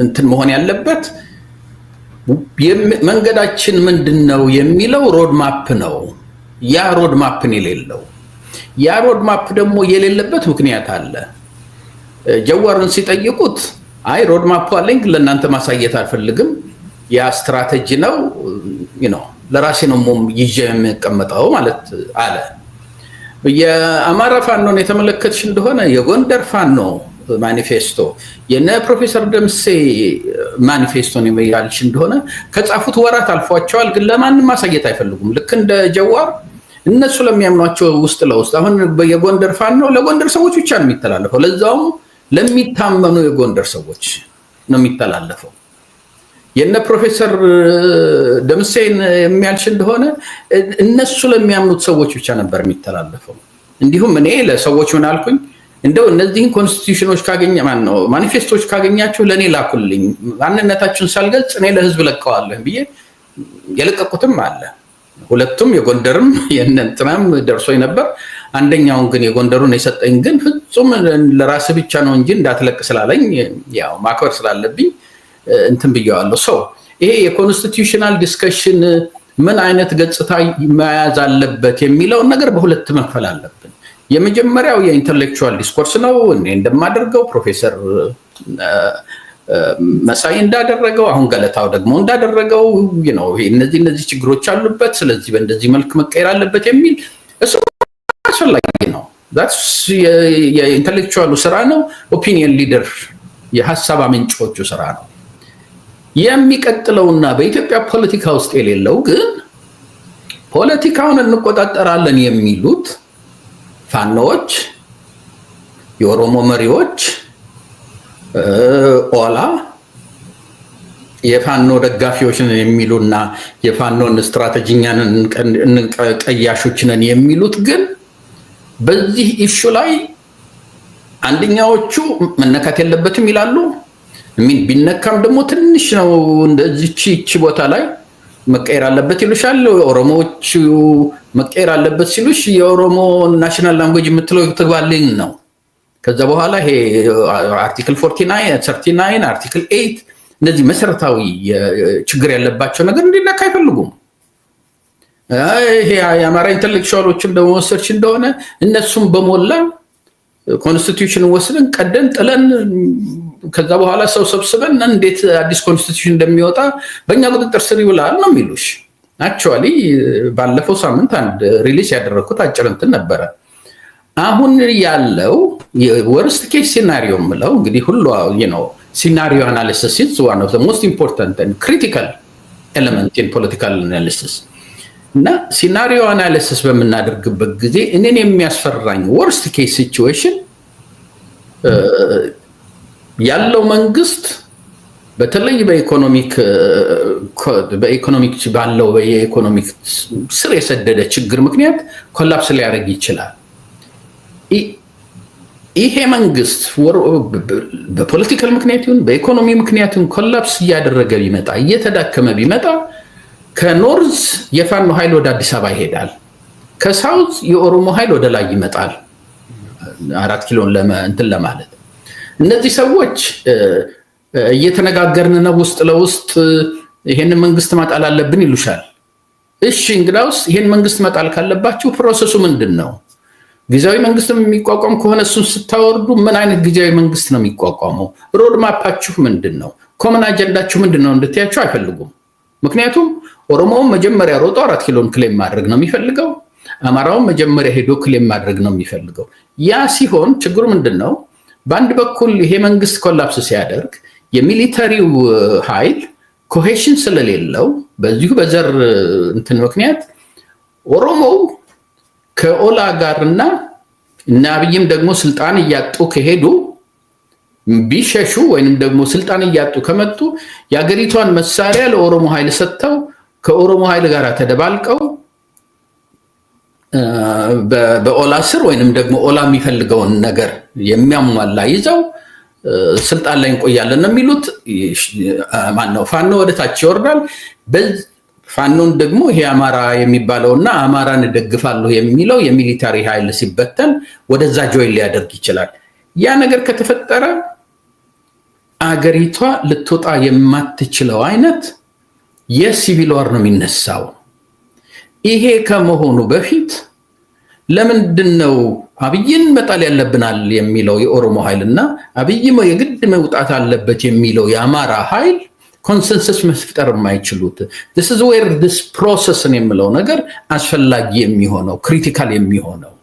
እንትን መሆን ያለበት መንገዳችን ምንድን ነው የሚለው ሮድማፕ ነው። ያ ሮድማፕን የሌለው ያ ሮድማፕ ደግሞ የሌለበት ምክንያት አለ። ጀዋርን ሲጠይቁት አይ ሮድማፕ አለኝ ለእናንተ ማሳየት አልፈልግም፣ ያ ስትራቴጂ ነው ለራሴ ነው ይዤ የምቀመጠው ማለት አለ። የአማራ ፋኖን የተመለከትሽ እንደሆነ የጎንደር ፋኖ ማኒፌስቶ የነ ፕሮፌሰር ደምሴ ማኒፌስቶ ነው ያልሽ እንደሆነ ከጻፉት ወራት አልፏቸዋል፣ ግን ለማንም ማሳየት አይፈልጉም። ልክ እንደ ጀዋር እነሱ ለሚያምኗቸው ውስጥ ለውስጥ አሁን የጎንደር ፋኖ ለጎንደር ሰዎች ብቻ ነው የሚተላለፈው፣ ለዛውም ለሚታመኑ የጎንደር ሰዎች ነው የሚተላለፈው። የነ ፕሮፌሰር ደምሴን የሚያልሽ እንደሆነ እነሱ ለሚያምኑት ሰዎች ብቻ ነበር የሚተላለፈው። እንዲሁም እኔ ለሰዎች ምን አልኩኝ፣ እንደው እነዚህን ኮንስቲቱሽኖች ማኒፌስቶች ካገኛችሁ ለእኔ ላኩልኝ፣ ማንነታችሁን ሳልገልጽ እኔ ለህዝብ ለቀዋለሁ ብዬ የለቀቁትም አለ። ሁለቱም የጎንደርም የእንትናም ደርሶኝ ነበር። አንደኛውን ግን የጎንደሩን የሰጠኝ ግን ፍጹም ለራስ ብቻ ነው እንጂ እንዳትለቅ ስላለኝ ያው ማክበር ስላለብኝ እንትን ብየዋለሁ። ሰው ይሄ የኮንስቲቱሽናል ዲስከሽን ምን አይነት ገጽታ መያዝ አለበት የሚለውን ነገር በሁለት መክፈል አለብን። የመጀመሪያው የኢንተሌክቹዋል ዲስኮርስ ነው። እኔ እንደማደርገው ፕሮፌሰር መሳይ እንዳደረገው አሁን ገለታው ደግሞ እንዳደረገው እነዚህ ችግሮች አሉበት፣ ስለዚህ በእንደዚህ መልክ መቀየር አለበት የሚል እሱ አስፈላጊ ነው። የኢንተሌክቹዋሉ ስራ ነው። ኦፒኒየን ሊደር የሀሳብ አመንጮቹ ስራ ነው። የሚቀጥለውና በኢትዮጵያ ፖለቲካ ውስጥ የሌለው ግን ፖለቲካውን እንቆጣጠራለን የሚሉት ፋኖዎች፣ የኦሮሞ መሪዎች፣ ኦላ የፋኖ ደጋፊዎች ነን የሚሉና የፋኖን ስትራቴጂኛን ቀያሾች ነን የሚሉት ግን በዚህ ኢሹ ላይ አንደኛዎቹ መነካት የለበትም ይላሉ። ቢነካም ደግሞ ትንሽ ነው እንደዚህች ቦታ ላይ መቀየር አለበት ይሉሻል። ኦሮሞዎቹ መቀየር አለበት ሲሉሽ የኦሮሞ ናሽናል ላንጉዌጅ የምትለው ትግባልኝ ነው። ከዛ በኋላ ይሄ አርቲክል 49 39 አርቲክል 8 እነዚህ መሰረታዊ ችግር ያለባቸው ነገር እንዲነካ አይፈልጉም። ይሄ የአማራ ኢንተሌክቹዋሎችን ደግሞ ወሰድሽ እንደሆነ እነሱም በሞላ ኮንስቲቱሽን ወስደን ቀደን ጥለን ከዛ በኋላ ሰው ሰብስበን እንዴት አዲስ ኮንስቲቱሽን እንደሚወጣ በእኛ ቁጥጥር ስር ይውላል ነው የሚሉሽ። አክቹዋሊ ባለፈው ሳምንት አንድ ሪሊስ ያደረኩት አጭር እንትን ነበረ። አሁን ያለው የወርስት ኬስ ሲናሪዮ ምለው እንግዲህ ሁሉ ሲናሪዮ አናሊሲስ is one of the most important and critical element in political analysis እና ሲናሪዮ አናሊሲስ በምናደርግበት ጊዜ እኔን የሚያስፈራኝ ወርስት ኬስ ሲቹዌሽን ያለው መንግስት በተለይ በኢኮኖሚክ ባለው የኢኮኖሚክ ስር የሰደደ ችግር ምክንያት ኮላፕስ ሊያደርግ ይችላል። ይሄ መንግስት በፖለቲካል ምክንያት ይሁን በኢኮኖሚ ምክንያት ይሁን ኮላፕስ እያደረገ ቢመጣ እየተዳከመ ቢመጣ ከኖርዝ የፋኖ ኃይል ወደ አዲስ አበባ ይሄዳል፣ ከሳውዝ የኦሮሞ ኃይል ወደ ላይ ይመጣል 4 ኪሎን እንትን ለማለት። እነዚህ ሰዎች እየተነጋገርን ነው ውስጥ ለውስጥ ይሄን መንግስት ማጣል አለብን ይሉሻል። እሺ እንግዳውስ ይሄን መንግስት ማጣል ካለባችሁ ፕሮሰሱ ምንድነው? ጊዜያዊ መንግስት የሚቋቋም ከሆነ እሱን ስታወርዱ ምን አይነት ጊዜያዊ መንግስት ነው የሚቋቋመው? ሮድ ማፓችሁ ምንድነው? ኮመን አጀንዳችሁ ምንድነው እንድትያቸው አይፈልጉም። ምክንያቱም ኦሮሞውን መጀመሪያ ሮጦ 4 ኪሎን ክሌም ማድረግ ነው የሚፈልገው፣ አማራውን መጀመሪያ ሄዶ ክሌም ማድረግ ነው የሚፈልገው። ያ ሲሆን ችግሩ ምንድነው? በአንድ በኩል ይሄ መንግስት ኮላፕስ ሲያደርግ የሚሊተሪው ኃይል ኮሄሽን ስለሌለው በዚሁ በዘር እንትን ምክንያት ኦሮሞው ከኦላ ጋርና እና አብይም ደግሞ ስልጣን እያጡ ከሄዱ ቢሸሹ ወይንም ደግሞ ስልጣን እያጡ ከመጡ የአገሪቷን መሳሪያ ለኦሮሞ ኃይል ሰጥተው ከኦሮሞ ኃይል ጋር ተደባልቀው በኦላ ስር ወይንም ደግሞ ኦላ የሚፈልገውን ነገር የሚያሟላ ይዘው ስልጣን ላይ እንቆያለን ነው የሚሉት። ማነው ፋኖ ወደ ታች ይወርዳል። ፋኖን ደግሞ ይሄ አማራ የሚባለውና አማራን ደግፋለሁ የሚለው የሚሊታሪ ኃይል ሲበተን ወደዛ ጆይን ሊያደርግ ይችላል። ያ ነገር ከተፈጠረ አገሪቷ ልትወጣ የማትችለው አይነት የሲቪል ዋር ነው የሚነሳው። ይሄ ከመሆኑ በፊት ለምንድነው አብይን መጣል ያለብናል የሚለው የኦሮሞ ኃይልና አብይም የግድ መውጣት አለበት የሚለው የአማራ ኃይል ኮንሰንሰስ መፍጠር የማይችሉት? this is where this process የሚለው ነገር አስፈላጊ የሚሆነው ክሪቲካል የሚሆነው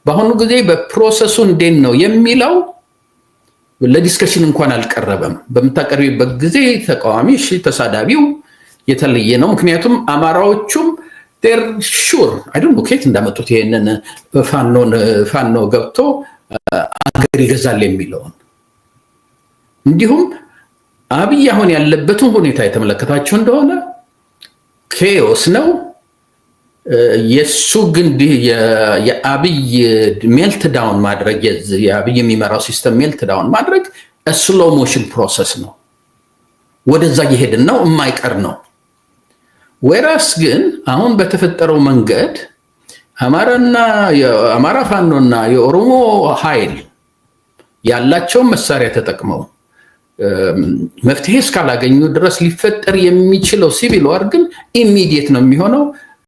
በአሁኑ ጊዜ በፕሮሰሱ እንዴት ነው የሚለው ለዲስከሽን እንኳን አልቀረበም። በምታቀርቢበት ጊዜ ተቃዋሚ ተሳዳቢው የተለየ ነው። ምክንያቱም አማራዎቹም ዴር ሹር አይደል ከየት እንዳመጡት ይሄንን ፋኖ ገብቶ አገር ይገዛል የሚለውን እንዲሁም አብይ አሁን ያለበትን ሁኔታ የተመለከታቸው እንደሆነ ኬዮስ ነው። የሱ ግን የአብይ ሜልት ዳውን ማድረግ የአብይ የሚመራው ሲስተም ሜልት ዳውን ማድረግ ስሎ ሞሽን ፕሮሰስ ነው። ወደዛ እየሄድን ነው፣ የማይቀር ነው። ወራስ ግን አሁን በተፈጠረው መንገድ አማራ ፋኖና የኦሮሞ ኃይል ያላቸውን መሳሪያ ተጠቅመው መፍትሄ እስካላገኙ ድረስ ሊፈጠር የሚችለው ሲቪል ዋር ግን ኢሚዲየት ነው የሚሆነው።